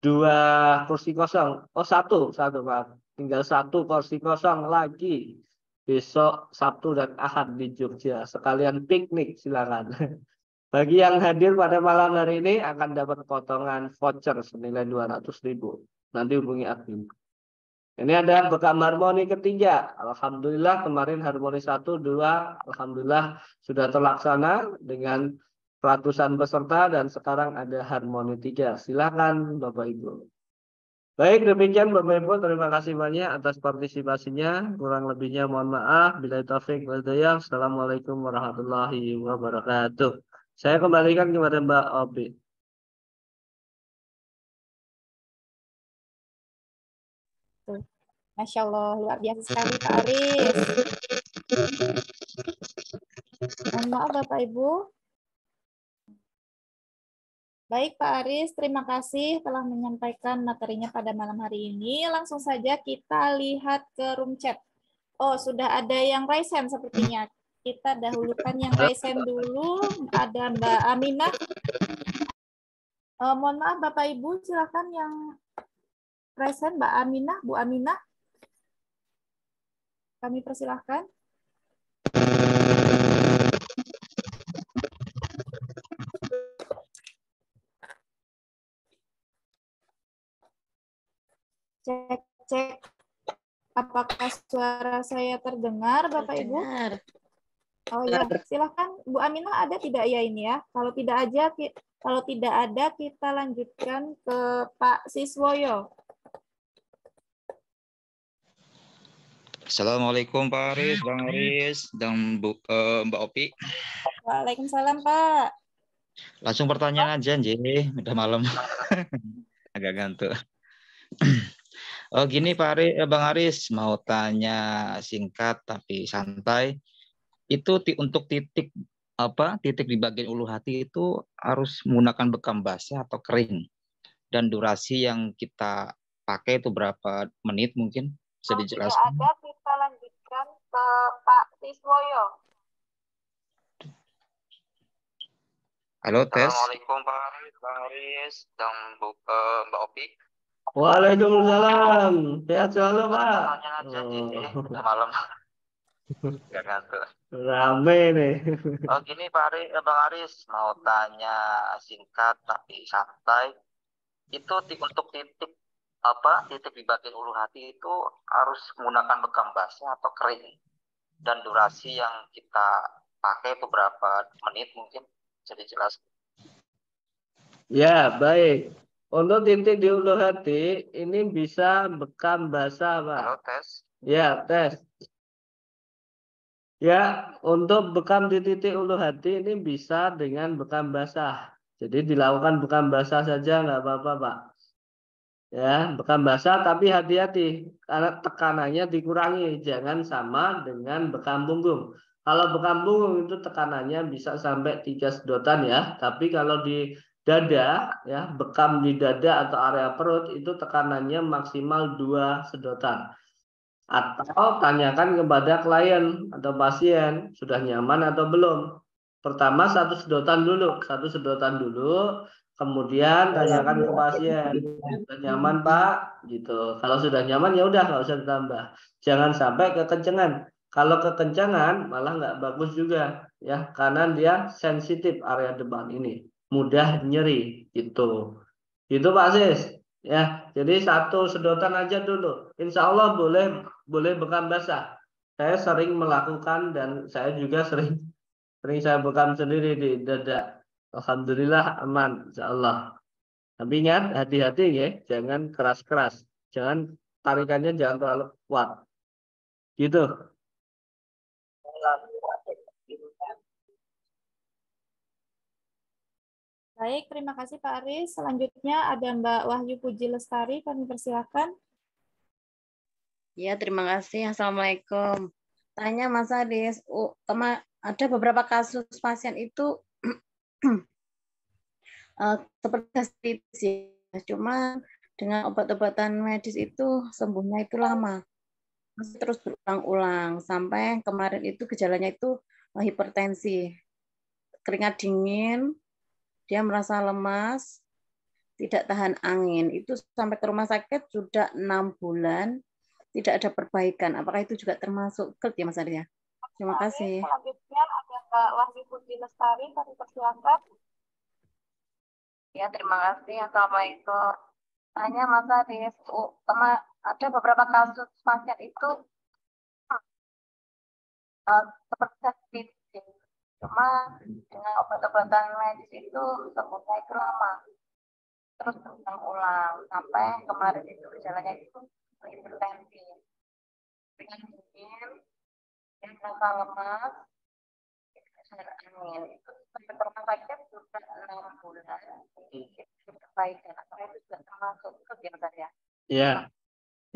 2 kursi kosong. Oh, satu Pak. Tinggal 1 kursi kosong lagi. Besok Sabtu dan Ahad di Jogja. Sekalian piknik, silakan. Bagi yang hadir pada malam hari ini akan dapat potongan voucher senilai 200.000. Nanti hubungi admin. Ini ada bekam harmoni ketiga. Alhamdulillah kemarin harmoni 1, 2, alhamdulillah sudah terlaksana dengan ratusan peserta dan sekarang ada harmoni 3. Silakan Bapak Ibu. Baik, demikian Bapak Ibu, terima kasih banyak atas partisipasinya. Kurang lebihnya mohon maaf. Bila taufik wal hidayah. Assalamualaikum warahmatullahi wabarakatuh. Saya kembalikan kepada Mbak Obi. Masya Allah, luar biasa sekali Pak Aris. Mohon maaf Bapak Ibu. Baik Pak Aris, terima kasih telah menyampaikan materinya pada malam hari ini. Langsung saja kita lihat ke room chat. Oh, sudah ada yang raise hand sepertinya. Kita dahulukan yang raise hand dulu. Ada Mbak Aminah. Mohon maaf Bapak Ibu, silakan yang raise hand Mbak Aminah, Bu Aminah. Kami persilahkan. Cek apakah suara saya terdengar, Bapak Ibu? Oh ya, silahkan Bu Aminah, ada tidak ya ini ya? Kalau tidak ada kita lanjutkan ke Pak Siswoyo. Assalamualaikum Pak Aris, Bang Aris, dan Mbak Opi. Waalaikumsalam Pak. Langsung pertanyaan aja, Nji. Udah malam. Agak ngantuk. Oh gini Pak Aris, Bang Aris, mau tanya singkat tapi santai. Itu untuk titik titik di bagian ulu hati itu harus menggunakan bekam basah atau kering, dan durasi yang kita pakai itu berapa menit mungkin bisa dijelaskan? Tidak ada, kita lanjutkan ke Pak Siswoyo. Halo, tes. Assalamualaikum Pak Aris, Bang Aris, dan Mbak Opi. Waalaikumsalam. Sehat selalu, Pak. Pertanyaan aja, udah malam. Gak ngantuk. Rame nih. Oh gini Pak Aris, Bang Aris, mau tanya singkat tapi santai. Itu untuk titik di bagian ulu hati itu harus menggunakan bekam basah atau kering, dan durasi yang kita pakai itu berapa menit mungkin bisa dijelaskan? Ya, baik. Untuk titik di ulu hati, ini bisa bekam basah, Pak. Halo, tes. Ya, tes. Ya, untuk bekam di titik ulu hati ini bisa dengan bekam basah. Jadi dilakukan bekam basah saja, nggak apa-apa, Pak. Ya, bekam basah tapi hati-hati karena tekanannya dikurangi, jangan sama dengan bekam punggung. Kalau bekam punggung itu tekanannya bisa sampai 3 sedotan ya, tapi kalau di dada ya, bekam di dada atau area perut itu tekanannya maksimal 2 sedotan. Atau tanyakan kepada klien atau pasien sudah nyaman atau belum. Pertama satu sedotan dulu, kemudian tanyakan ke pasien sudah nyaman Pak, gitu. Kalau sudah nyaman ya udah nggak usah ditambah. Jangan sampai kekencengan. Kalau kekencangan malah nggak bagus juga ya, karena dia sensitif area depan ini, mudah nyeri gitu. Itu Pak Sis. Ya, jadi satu sedotan aja dulu. Insya Allah boleh bekam basah. Saya sering melakukan dan saya juga sering saya bekam sendiri di dada. Alhamdulillah aman, insya Allah. Tapi ingat hati-hati ya, jangan keras-keras, jangan tarikannya jangan terlalu kuat. Gitu. Baik, terima kasih Pak Aris. Selanjutnya ada Mbak Wahyu Puji Lestari, kami persilakan. Ya, terima kasih. Assalamualaikum. Tanya Mas Aris, ada beberapa kasus pasien itu seperti ya, cuma dengan obat-obatan medis itu sembuhnya itu lama. Masih terus berulang-ulang sampai kemarin itu gejalanya itu hipertensi, keringat dingin, dia merasa lemas, tidak tahan angin. Itu sampai ke rumah sakit sudah 6 bulan, tidak ada perbaikan. Apakah itu juga termasuk GERD ya Mas Arya? Terima kasih. Selanjutnya ada Mbak Wahyu Puji Lestari, kami persilakan. Ya, terima kasih. Assalamualaikum. Tanya Mas Aris, ada beberapa kasus pasien itu seperti cuma dengan obat-obatan medis itu sembuhnya itu lama, terus berulang-ulang sampai kemarin itu gejalanya itu hipertensi, dengan dingin, dia merasa lemas, angin itu sampai rumah sakit sudah 6 bulan, itu perbaikan. Apakah itu juga termasuk kegiatan ya?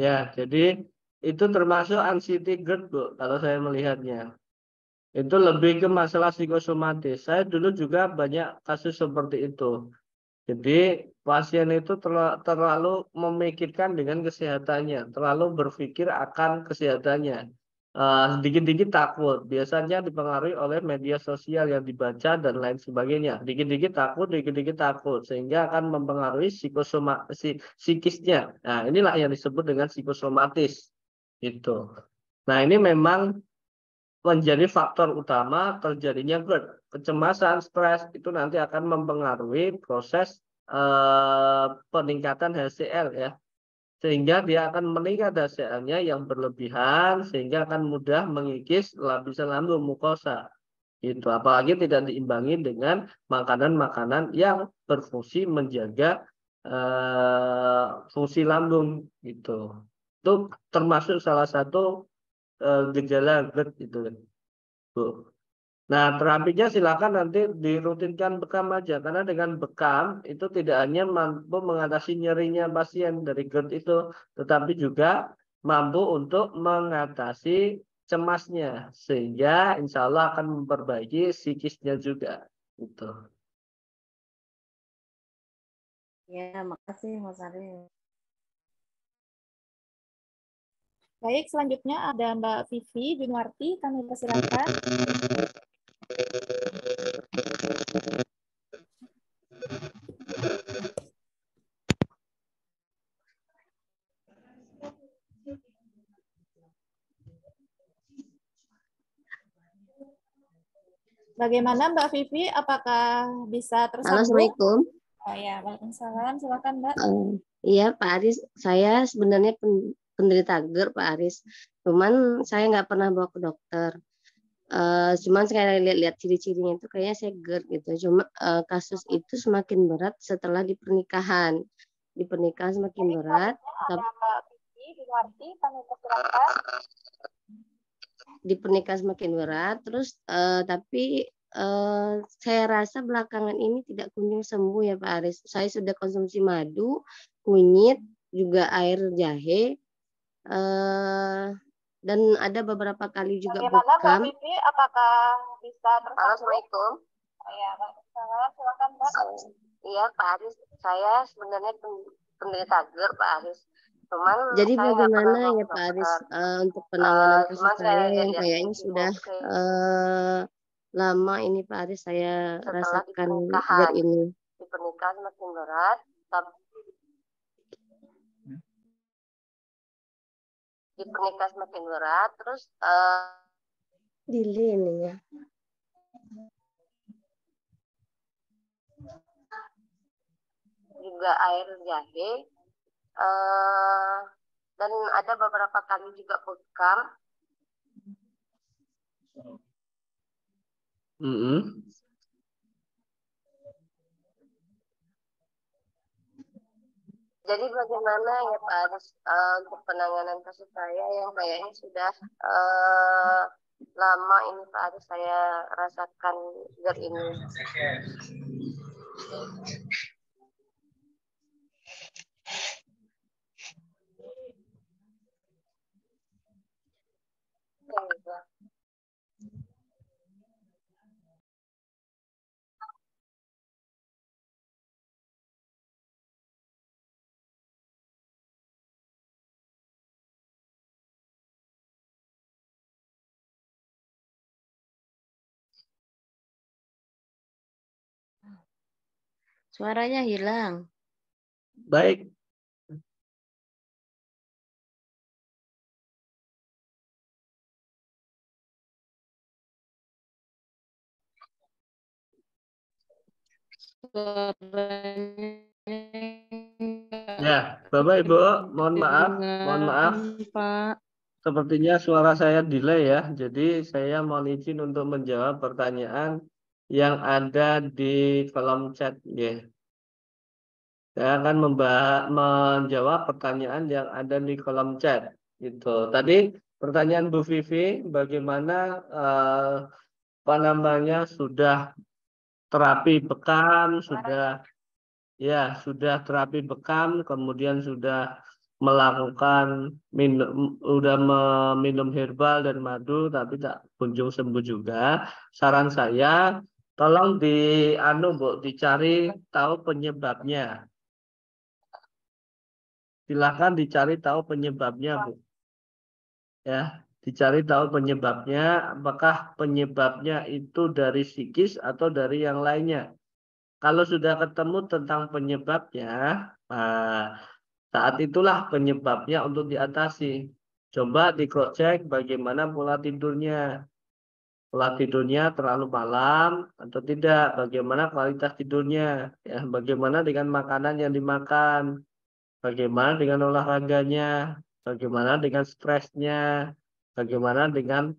Ya, jadi itu termasuk anxiety GERD, Bu, kalau saya melihatnya. Itu lebih ke masalah psikosomatis. Saya dulu juga banyak kasus seperti itu. Jadi pasien itu terlalu memikirkan dengan kesehatannya, terlalu berpikir akan kesehatannya. Sedikit-dikit takut, biasanya dipengaruhi oleh media sosial yang dibaca dan lain sebagainya. Dikit-dikit takut, sehingga akan mempengaruhi psikisnya. Nah, inilah yang disebut dengan psikosomatis. Itu. Nah, ini memang menjadi faktor utama terjadinya GERD. Kecemasan, stres itu nanti akan mempengaruhi proses peningkatan HCl ya. sehingga dia akan meningkat HCl-nya yang berlebihan sehingga akan mudah mengikis lapisan lambung mukosa. Itu apalagi tidak diimbangi dengan makanan-makanan yang berfungsi menjaga fungsi lambung gitu. Itu termasuk salah satu gejala GERD itu, Bu. Nah, terapinya silakan nanti dirutinkan bekam aja, karena dengan bekam itu tidak hanya mampu mengatasi nyerinya pasien dari GERD itu, tetapi juga mampu untuk mengatasi cemasnya, sehingga insya Allah akan memperbaiki psikisnya juga. Gitu. Ya, makasih Mas Arief. Baik, selanjutnya ada Mbak Vivi Junwarti, kami persilakan. Bagaimana Mbak Vivi? Apakah bisa Halo, tersambung? Assalamualaikum. Oh ya, Waalaikumsalam. Silakan Mbak. Iya, Pak Aris. Saya sebenarnya penderita GERD, Pak Aris. Cuman saya nggak pernah bawa ke dokter. Cuman saya lihat-lihat ciri-cirinya itu kayaknya saya GERD gitu. Cuma kasus itu semakin berat setelah di pernikahan. Di pernikahan semakin berat. Ada Mbak Vivi Junwarti, kami persilakan. Di pernikahan semakin berat. Terus tapi saya rasa belakangan ini tidak kunjung sembuh ya Pak Aris. Saya sudah konsumsi madu, kunyit, juga air jahe, dan ada beberapa kali juga Bagaimana Mbak bekam. Vivi? Apakah bisa tersambung? Halo, Assalamualaikum. Oh ya, Waalaikumsalam. Silakan Mbak. Iya Pak Aris, saya sebenarnya penderita GERD Pak Aris. Cuman jadi saya nggak pernah bagaimana bawa ya ke Pak Aris dokter. untuk penanganan kasus Cuman saya yang lihat kayaknya sudah lama ini Pak Aris saya Setelah rasakan pernikahan. GERD ini. Di pernikahan makin berat, di pernikahan semakin berat, terus Dili ini ya. juga air jahe, dan ada beberapa kali juga bekam. Jadi bagaimana ya Pak Aris untuk penanganan kasus saya yang kayaknya sudah lama ini Pak Aris saya rasakan GERD ini. Suaranya hilang. Baik. Ya, Bapak Ibu, mohon maaf, Pak. sepertinya suara saya delay ya. Jadi saya mohon izin untuk menjawab pertanyaan yang ada di kolom chat. Ya. Saya akan menjawab pertanyaan yang ada di kolom chat. Gitu. Tadi pertanyaan Bu Vivi, bagaimana apa namanya sudah terapi bekam, sudah terapi bekam, kemudian sudah melakukan meminum herbal dan madu, tapi tak kunjung sembuh juga. Saran saya, tolong Bu, dicari tahu penyebabnya. Silakan dicari tahu penyebabnya, Bu. Ya, dicari tahu penyebabnya, apakah penyebabnya itu dari psikis atau dari yang lainnya. Kalau sudah ketemu tentang penyebabnya, saat itulah penyebabnya untuk diatasi. Coba di-cross-check bagaimana pola tidurnya. Pola tidurnya terlalu malam atau tidak, bagaimana kualitas tidurnya, ya, bagaimana dengan makanan yang dimakan. bagaimana dengan olahraganya, bagaimana dengan stresnya, bagaimana dengan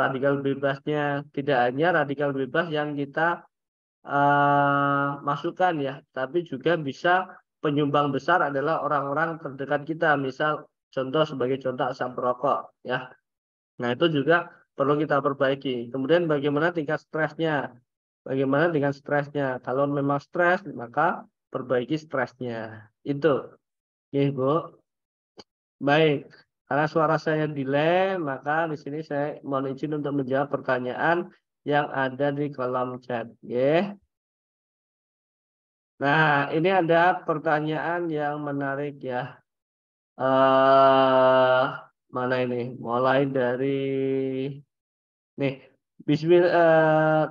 radikal bebasnya. Tidak hanya radikal bebas yang kita masukkan ya, tapi juga bisa penyumbang besar adalah orang-orang terdekat kita. Misal contoh sebagai contoh asap rokok ya. Nah, itu juga perlu kita perbaiki. Kemudian bagaimana tingkat stresnya? Bagaimana dengan stresnya? Kalau memang stres, maka perbaiki stresnya. Itu, Bu. Baik. Karena suara saya delay, maka di sini saya mohon izin untuk menjawab pertanyaan yang ada di kolom chat. Nah, ini ada pertanyaan yang menarik ya. Mana ini? Mulai dari nih. Bismillah.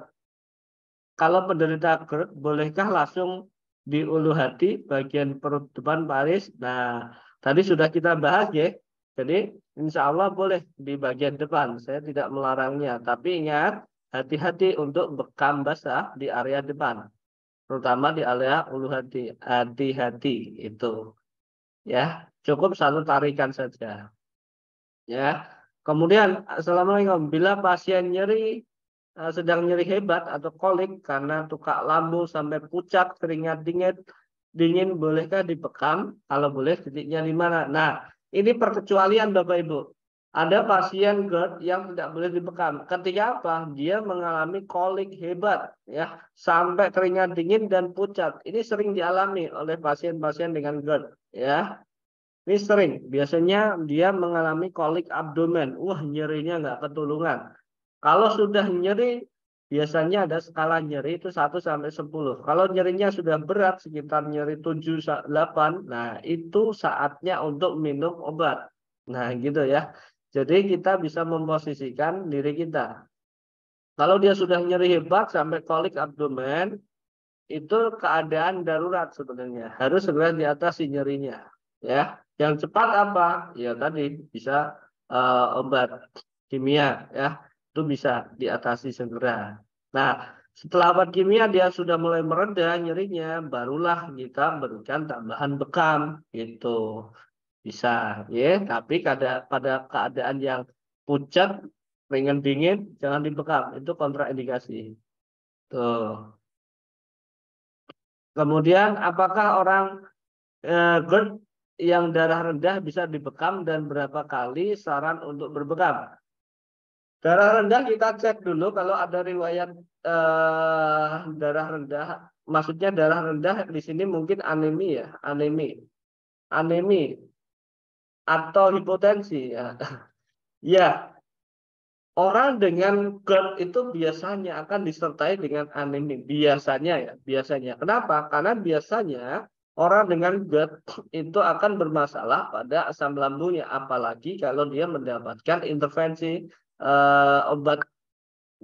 Kalau penderita GERD, bolehkah langsung di ulu hati bagian perut depan Pak Aris? Nah, tadi sudah kita bahas ya. Jadi, insya Allah boleh di bagian depan. Saya tidak melarangnya. Tapi ingat, hati-hati untuk bekam basah di area depan. Terutama di area ulu hati. Hati-hati itu. Ya, cukup satu tarikan saja. Ya. Kemudian, Assalamualaikum. Bila pasien nyeri sedang nyeri hebat atau kolik karena tukak lambung sampai pucat, keringat dingin, bolehkah dibekam? Kalau boleh, titiknya di mana? Nah, ini perkecualian Bapak Ibu. Ada pasien GERD yang tidak boleh dibekam. Ketika apa? Dia mengalami kolik hebat, ya, sampai keringat dingin dan pucat. Ini sering dialami oleh pasien-pasien dengan GERD, ya. Ini sering. Biasanya dia mengalami kolik abdomen. Wah, nyerinya nggak ketulungan. Kalau sudah nyeri, biasanya ada skala nyeri itu 1 sampai 10. Kalau nyerinya sudah berat, sekitar nyeri 7, 8, nah itu saatnya untuk minum obat. Nah gitu ya. Jadi kita bisa memposisikan diri kita. Kalau dia sudah nyeri hebat sampai kolik abdomen, itu keadaan darurat sebenarnya. Harus segera diatasi nyerinya. Ya, yang cepat apa? Ya tadi bisa obat kimia ya. Itu bisa diatasi segera. Nah, setelah obat kimia dia sudah mulai mereda nyerinya, barulah kita berikan tambahan bekam gitu. Bisa, ya. Tapi pada keadaan yang pucat, ringan dingin, jangan dibekam. Itu kontraindikasi. Tuh. Kemudian apakah orang GERD yang darah rendah bisa dibekam dan berapa kali saran untuk berbekam? Darah rendah kita cek dulu kalau ada riwayat darah rendah, maksudnya darah rendah di sini mungkin anemi ya, anemi atau hipotensi ya. Ya, orang dengan GERD itu biasanya akan disertai dengan anemi. Biasanya ya, biasanya. Kenapa? Karena biasanya orang dengan GERD itu akan bermasalah pada asam lambungnya. Apalagi kalau dia mendapatkan intervensi obat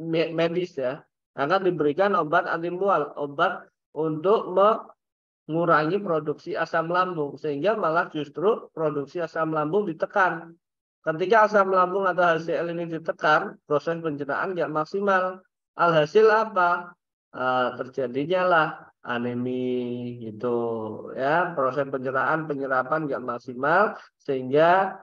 medis ya. Akan diberikan obat anti mual, obat untuk mengurangi produksi asam lambung. Sehingga malah justru produksi asam lambung ditekan. Ketika asam lambung atau HCl ini ditekan, proses pencernaan nggak maksimal. Alhasil apa? Terjadinya lah anemi gitu ya. Proses penyerapan nggak maksimal sehingga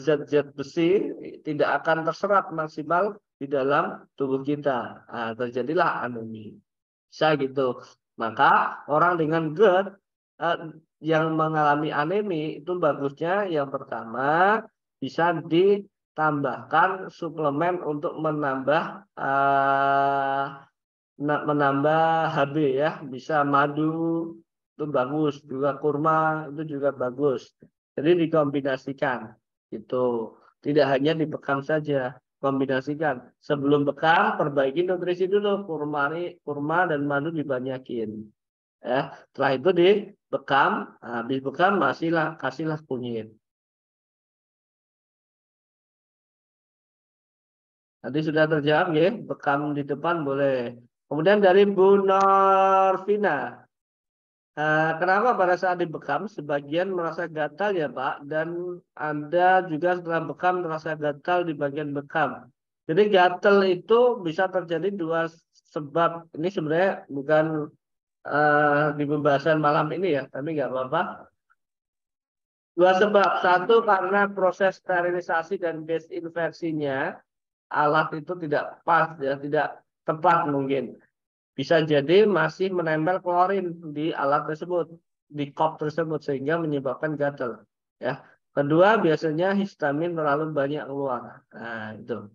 zat-zat besi tidak akan terserap maksimal di dalam tubuh kita. Terjadilah anemi. Bisa gitu. Maka orang dengan GERD yang mengalami anemi itu bagusnya yang pertama bisa ditambahkan suplemen untuk menambah HB ya, bisa madu itu bagus, juga kurma itu juga bagus. Jadi dikombinasikan itu, tidak hanya dibekam saja, kombinasikan. Sebelum bekam perbaiki nutrisi dulu, kurma dan madu dibanyakin. Ya, setelah itu dibekam, habis bekam kasihlah kunyit. Tadi sudah terjawab ya, bekam di depan boleh. Kemudian dari Bu Norvina, kenapa pada saat dibekam sebagian merasa gatal ya Pak, dan Anda juga setelah bekam merasa gatal di bagian bekam. Jadi gatal itu bisa terjadi dua sebab. Ini sebenarnya bukan di pembahasan malam ini ya, tapi nggak apa-apa. Dua sebab. Satu, karena proses sterilisasi dan desinfeksinya alat itu tidak pas, ya, tidak tepat mungkin. Bisa jadi masih menempel klorin di alat tersebut, di kop tersebut, sehingga menyebabkan gatal. Ya. Kedua, biasanya histamin terlalu banyak keluar. Nah, itu.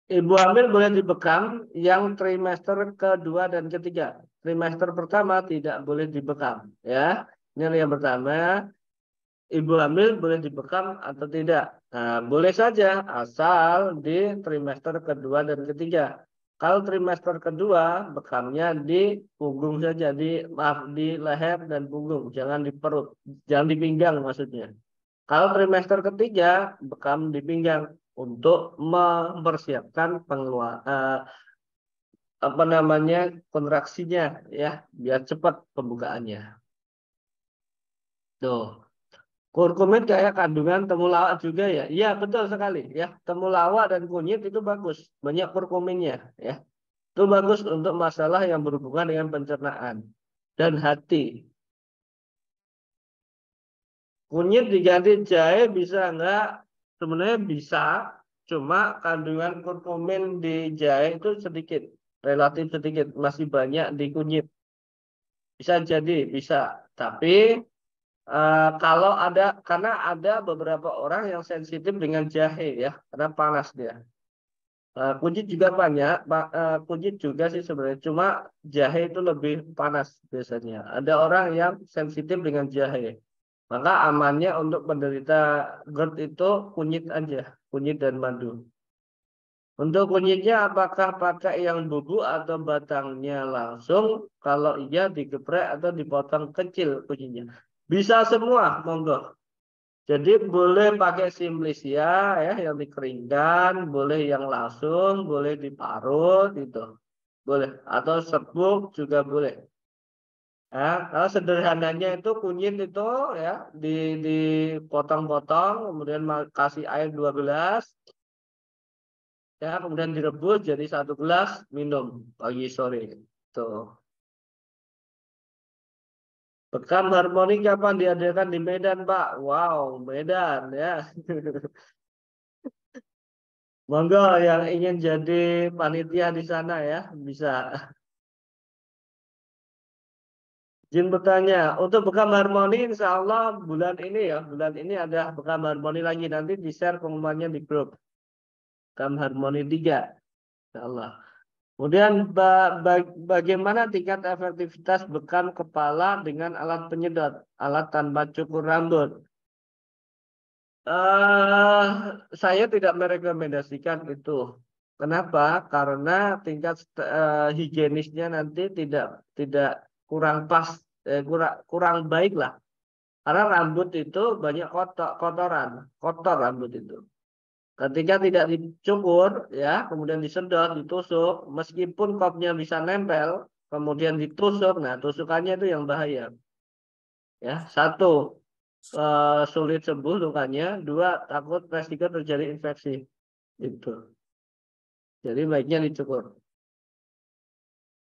Ibu hamil boleh dibekam yang trimester kedua dan ketiga. Trimester pertama tidak boleh dibekam. Ya, ini yang pertama. Ibu hamil boleh dibekam atau tidak. Nah, boleh saja asal di trimester kedua dan ketiga. Kalau trimester kedua, bekamnya di punggung saja, di leher dan punggung, jangan di perut, jangan di pinggang maksudnya. Kalau trimester ketiga, bekam di pinggang untuk mempersiapkan apa namanya kontraksinya, ya, biar cepat pembukaannya. Tuh. Kurkumin kayak kandungan temulawak juga ya. Iya, betul sekali ya. Temulawak dan kunyit itu bagus, banyak kurkuminnya ya. Itu bagus untuk masalah yang berhubungan dengan pencernaan dan hati. Kunyit diganti jahe bisa enggak? Sebenarnya bisa, cuma kandungan kurkumin di jahe itu sedikit, relatif sedikit, masih banyak di kunyit. Bisa jadi, bisa. Tapi kalau karena ada beberapa orang yang sensitif dengan jahe ya, karena panas dia. Kunyit juga banyak, kunyit juga sih sebenarnya. Cuma jahe itu lebih panas biasanya. Ada orang yang sensitif dengan jahe. Maka amannya untuk penderita GERD itu kunyit aja, kunyit dan madu. Untuk kunyitnya apakah pakai yang bubuk atau batangnya langsung? Kalau iya digeprek atau dipotong kecil kunyitnya. Bisa semua, monggo. Jadi boleh pakai simplisia ya yang dikeringkan, boleh yang langsung, boleh diparut itu. Boleh atau serbuk juga boleh. Ya, kalau sederhananya itu kunyit itu ya dipotong-potong, kemudian kasih air 2 gelas, ya kemudian direbus jadi 1 gelas, minum pagi sore. Tuh. Bekam harmoni kapan diadakan di Medan, Pak? Wow, Medan ya. Monggo yang ingin jadi panitia di sana ya, bisa. Jin bertanya, untuk bekam harmoni insya Allah bulan ini ya, bulan ini ada bekam harmoni lagi, nanti di-share pengumumannya di grup. Bekam harmoni 3, insya Allah. Kemudian bagaimana tingkat efektivitas bekam kepala dengan alat penyedot, alat tanpa cukur rambut? Saya tidak merekomendasikan itu. Kenapa? Karena tingkat higienisnya nanti tidak kurang pas, kurang baik lah. Karena rambut itu banyak kotor rambut itu. Ketika tidak dicukur, ya, kemudian disedot, ditusuk, meskipun kopnya bisa nempel, kemudian ditusuk, nah tusukannya itu yang bahaya. Ya, satu, sulit sembuh lukanya, dua, takut resiko terjadi infeksi. Itu. Jadi baiknya dicukur.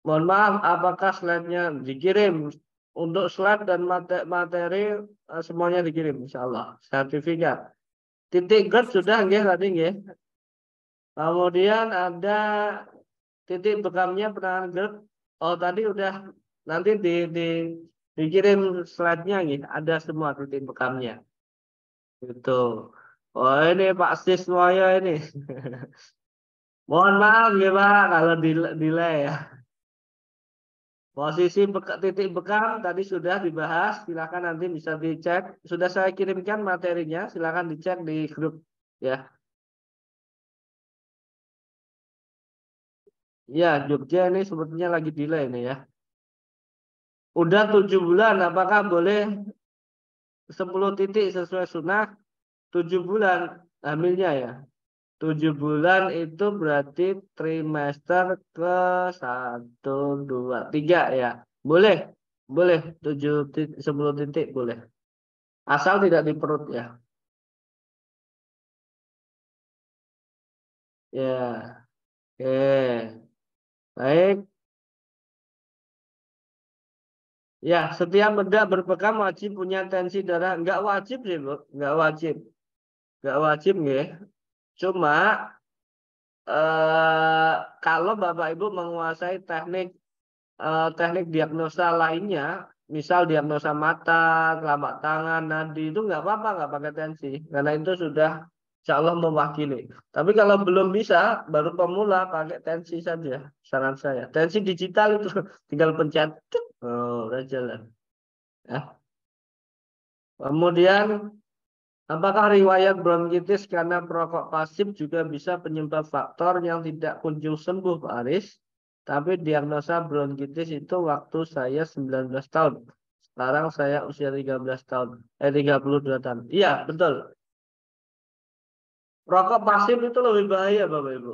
Mohon maaf, apakah slide-nya dikirim? Untuk slide dan materi semuanya dikirim, insya Allah. Sertifikat. Titik GERD sudah nggih tadi nggih. Kemudian ada titik bekamnya penanganan GERD. Oh tadi udah, nanti dikirim slide-nya nggih. Ada semua titik bekamnya. Itu. Oh ini Pak Sis semuanya ini. Mohon maaf ya Pak kalau delay ya. Posisi titik bekam tadi sudah dibahas, silakan nanti bisa dicek. Sudah saya kirimkan materinya, silakan dicek di grup ya. Ya, Jogja ini sepertinya lagi delay nih ya. Udah 7 bulan, apakah boleh 10 titik sesuai sunnah? 7 bulan hamilnya ya. 7 bulan itu berarti trimester ke 1, 2, 3 ya. Boleh, boleh 10 titik boleh. Asal tidak di perut ya. Ya, oke. Baik. Ya, setiap benda berbekam wajib punya tensi darah. Enggak wajib sih, Bu. Enggak wajib. Enggak wajib, nggih. Cuma kalau Bapak Ibu menguasai teknik diagnosa lainnya, misal diagnosa mata, telapak tangan, nadi, itu nggak apa-apa, nggak pakai tensi. Karena itu sudah insya Allah mewakili. Tapi kalau belum bisa, baru pemula pakai tensi saja, saran saya. Tensi digital itu tinggal pencet, udah jalan. Ya. Kemudian, apakah riwayat bronkitis karena perokok pasif juga bisa penyebab faktor yang tidak kunjung sembuh, Pak Aris? Tapi diagnosa bronkitis itu waktu saya 19 tahun. Sekarang saya usia 13 tahun. 32 tahun. Iya, betul. Rokok pasif itu lebih bahaya, Bapak Ibu.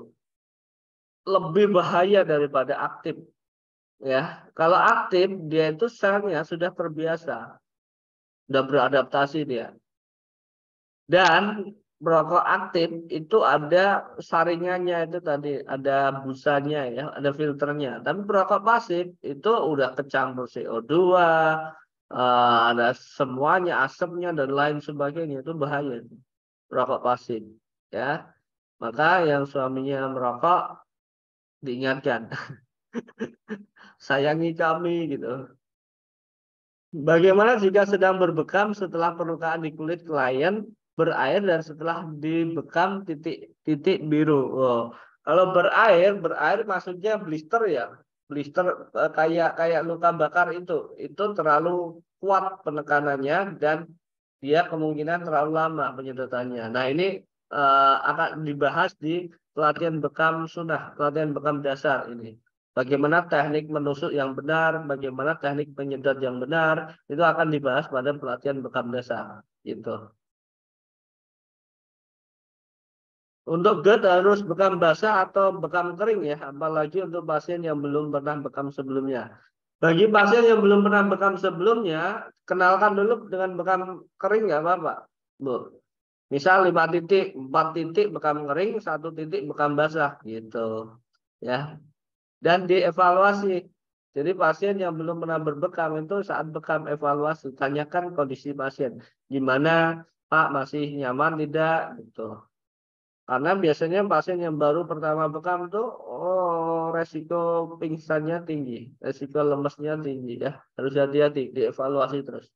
Lebih bahaya daripada aktif. Ya, kalau aktif dia itu selnya sudah terbiasa, sudah beradaptasi dia. Dan merokok aktif itu ada saringannya, itu tadi ada busanya ya, ada filternya. Tapi merokok pasif itu udah kecampur CO2, ada semuanya, asapnya dan lain sebagainya, itu bahaya. Merokok pasif ya. Maka yang suaminya merokok diingatkan, sayangi kami gitu. Bagaimana jika sedang berbekam setelah perlukaan di kulit klien berair dan setelah dibekam titik-titik biru? Oh, kalau berair maksudnya blister ya, blister kayak luka bakar itu terlalu kuat penekanannya dan dia kemungkinan terlalu lama penyedotannya. Nah ini akan dibahas di pelatihan bekam sunnah, pelatihan bekam dasar ini. Bagaimana teknik menusuk yang benar, bagaimana teknik penyedot yang benar, itu akan dibahas pada pelatihan bekam dasar. Gitu. Untuk GERD harus bekam basah atau bekam kering ya, apalagi untuk pasien yang belum pernah bekam sebelumnya. Bagi pasien yang belum pernah bekam sebelumnya, kenalkan dulu dengan bekam kering ya Bapak, Bu. Misal 5 titik, 4 titik bekam kering, 1 titik bekam basah gitu. Ya. Dan dievaluasi. Jadi pasien yang belum pernah berbekam itu saat bekam evaluasi, tanyakan kondisi pasien. Gimana Pak, masih nyaman tidak? Gitu. Karena biasanya pasien yang baru pertama bekam tuh, resiko pingsannya tinggi, resiko lemesnya tinggi ya. Harus hati-hati, dievaluasi terus.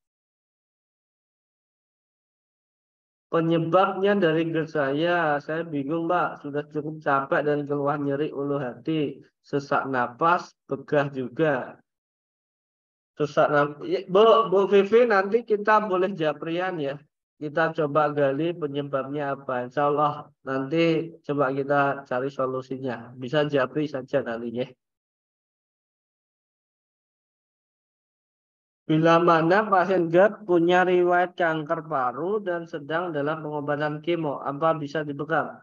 Penyebabnya dari GERD saya bingung Mbak, sudah cukup capek dan keluhan nyeri ulu hati, sesak napas, begah juga. Sesak napas. Bu Vivi, nanti kita boleh japrian ya. Kita coba gali penyebabnya apa. Insya Allah nanti coba kita cari solusinya. Bisa japri saja nantinya. Bila mana pasien GERD punya riwayat kanker paru dan sedang dalam pengobatan kemo, apa bisa dibekam?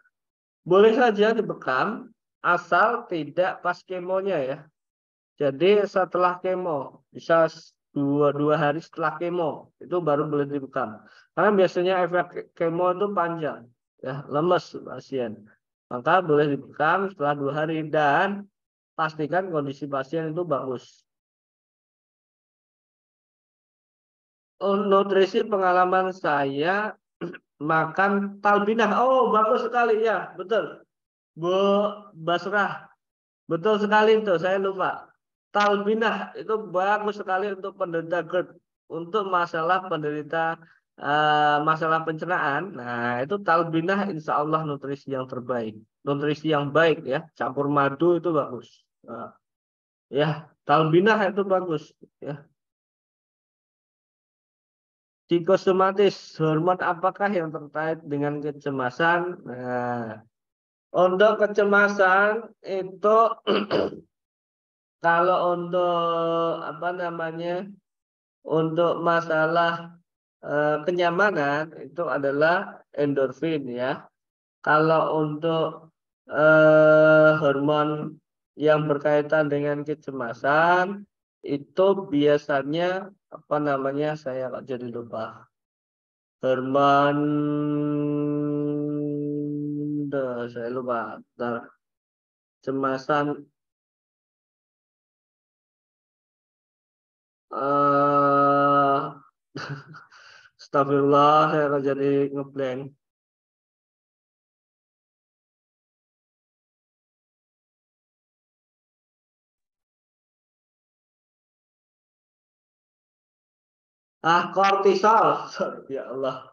Boleh saja dibekam, asal tidak pas kemonya ya. Jadi setelah kemo, bisa dua hari setelah kemo, itu baru boleh dibekam. Karena biasanya efek kemo itu panjang, ya lemes pasien. Maka boleh dibekam setelah 2 hari dan pastikan kondisi pasien itu bagus. Nutrisi pengalaman saya makan talbinah. Oh, bagus sekali ya, betul. Bu Basrah, betul sekali itu. Saya lupa. Talbinah itu bagus sekali untuk penderita GERD, untuk masalah pencernaan. Nah, itu talbinah insya Allah nutrisi yang terbaik, nutrisi yang baik ya. Campur madu itu bagus. Nah, ya, talbinah itu bagus ya. Psikosomatis, hormon apakah yang terkait dengan kecemasan? Nah, untuk kecemasan itu kalau untuk apa namanya? Untuk masalah kenyamanan itu adalah endorfin ya. Kalau untuk hormon yang berkaitan dengan kecemasan itu biasanya apa namanya? Saya kok jadi lupa. Hormon, saya lupa. Bentar. Kecemasan Eh, Astagfirullah, saya akan jadi ngeblank. Kortisol. Ya Allah.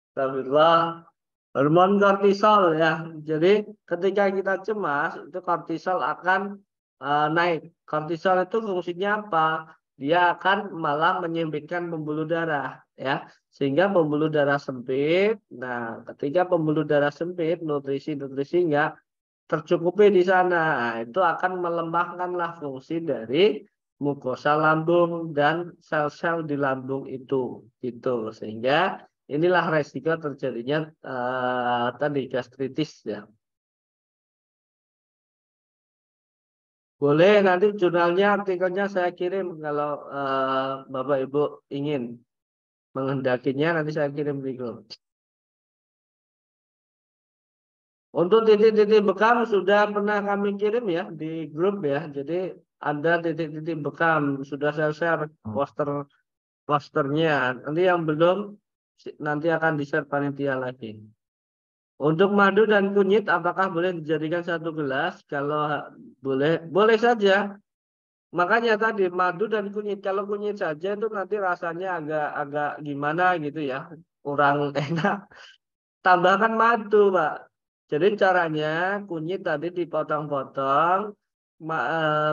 Astagfirullah. Hormon kortisol ya. Jadi ketika kita cemas, itu kortisol akan naik. Kortisol itu fungsinya apa? Dia akan malah menyempitkan pembuluh darah ya. Sehingga pembuluh darah sempit. Nah, ketika pembuluh darah sempit, nutrisi-nutrisi nggak tercukupi di sana. Nah, itu akan melemahkanlah fungsi dari mukosa lambung dan sel-sel di lambung itu gitu. Sehingga inilah resiko terjadinya tadi gastritis ya. Boleh nanti jurnalnya, artikelnya saya kirim kalau Bapak Ibu ingin menghendakinya, nanti saya kirim di grup. Untuk titik-titik bekam sudah pernah kami kirim ya di grup ya. Jadi ada titik-titik bekam sudah saya share posternya. Nanti yang belum nanti akan di-share panitia lagi. Untuk madu dan kunyit apakah boleh dijadikan satu gelas? Kalau boleh, boleh saja. Makanya tadi madu dan kunyit, kalau kunyit saja itu nanti rasanya agak gimana gitu ya, kurang enak. Tambahkan madu, Pak. Jadi caranya kunyit tadi dipotong-potong,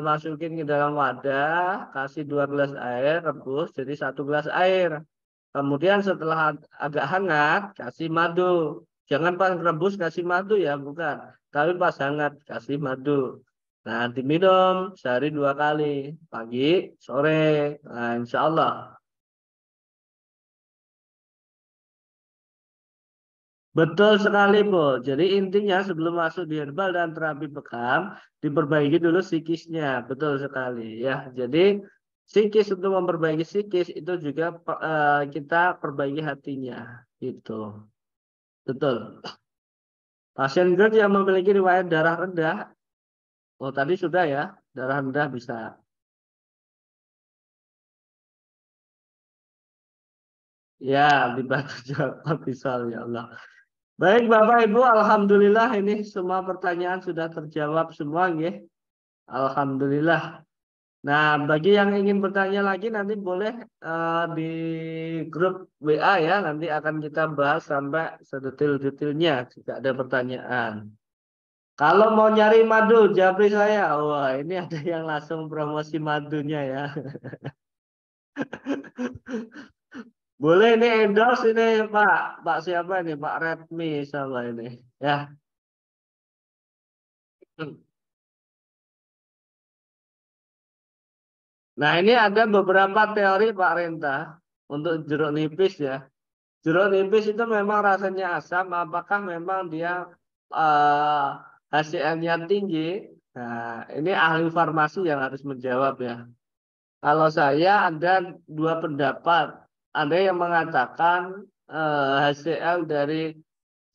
masukin ke dalam wadah, kasih 2 gelas air, rebus jadi 1 gelas air. Kemudian setelah agak hangat, kasih madu. Jangan pas rebus kasih madu ya, bukan. Tapi pas hangat kasih madu. Nah, diminum sehari 2 kali, pagi, sore. Nah, insya Allah. Betul sekali, Bu. Jadi intinya sebelum masuk di herbal dan terapi bekam, diperbaiki dulu psikisnya. Betul sekali ya. Jadi psikis untuk memperbaiki psikis itu juga kita perbaiki hatinya. Gitu. Betul. Pasien GERD yang memiliki riwayat darah rendah. Oh, tadi sudah ya. Darah rendah bisa. Ya, dibantu jawab kortisol ya Allah. Baik Bapak Ibu, alhamdulillah ini semua pertanyaan sudah terjawab semua nggih. Alhamdulillah. Nah, bagi yang ingin bertanya lagi nanti boleh di grup WA ya. Nanti akan kita bahas sampai sedetil-detilnya jika ada pertanyaan. Kalau mau nyari madu, japri saya. Wah, ini ada yang langsung promosi madunya ya. Boleh ini endorse ini Pak. Pak siapa ini? Pak Redmi sama ini. Ya. Nah, ini ada beberapa teori Pak Renta untuk jeruk nipis ya. Jeruk nipis itu memang rasanya asam, apakah memang dia HCl-nya tinggi? Nah, ini ahli farmasi yang harus menjawab ya. Kalau saya ada 2 pendapat. Ada yang mengatakan HCl dari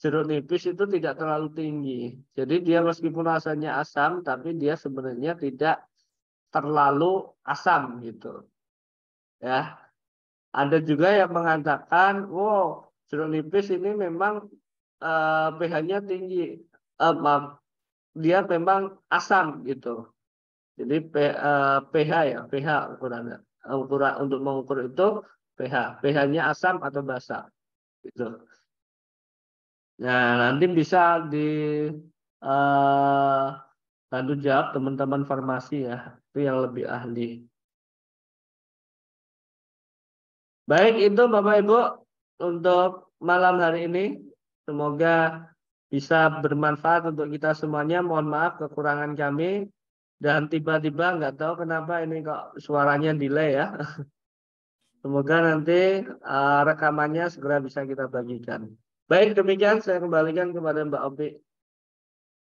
jeruk nipis itu tidak terlalu tinggi. Jadi dia meskipun rasanya asam, tapi dia sebenarnya tidak terlalu asam gitu. Ya, ada juga yang mengatakan, wow, jeruk nipis ini memang pH-nya tinggi, maaf, dia memang asam gitu. Jadi pH ya, pH ukurannya, ukuran untuk mengukur itu pH, pH-nya asam atau basa, gitu. Nah, nanti bisa di bantu jawab teman-teman farmasi ya, itu yang lebih ahli. Baik, itu Bapak Ibu untuk malam hari ini. Semoga bisa bermanfaat untuk kita semuanya. Mohon maaf kekurangan kami. Dan tiba-tiba nggak tahu kenapa ini kok suaranya delay ya. Semoga nanti rekamannya segera bisa kita bagikan. Baik, demikian saya kembalikan kepada Mbak Opi.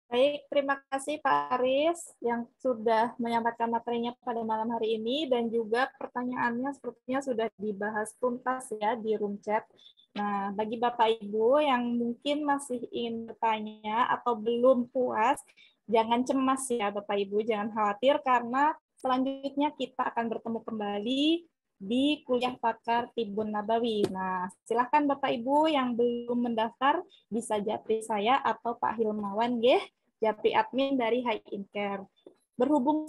Baik, terima kasih Pak Aris yang sudah menyampaikan materinya pada malam hari ini dan juga pertanyaannya sepertinya sudah dibahas tuntas ya di room chat. Nah, bagi Bapak Ibu yang mungkin masih ingin bertanya atau belum puas, jangan cemas ya Bapak Ibu, jangan khawatir karena Selanjutnya kita akan bertemu kembali di kuliah pakar Tibun Nabawi. Nah, silahkan Bapak Ibu yang belum mendaftar bisa japri saya atau Pak Hilmawan, Japri admin dari High In Care. Berhubung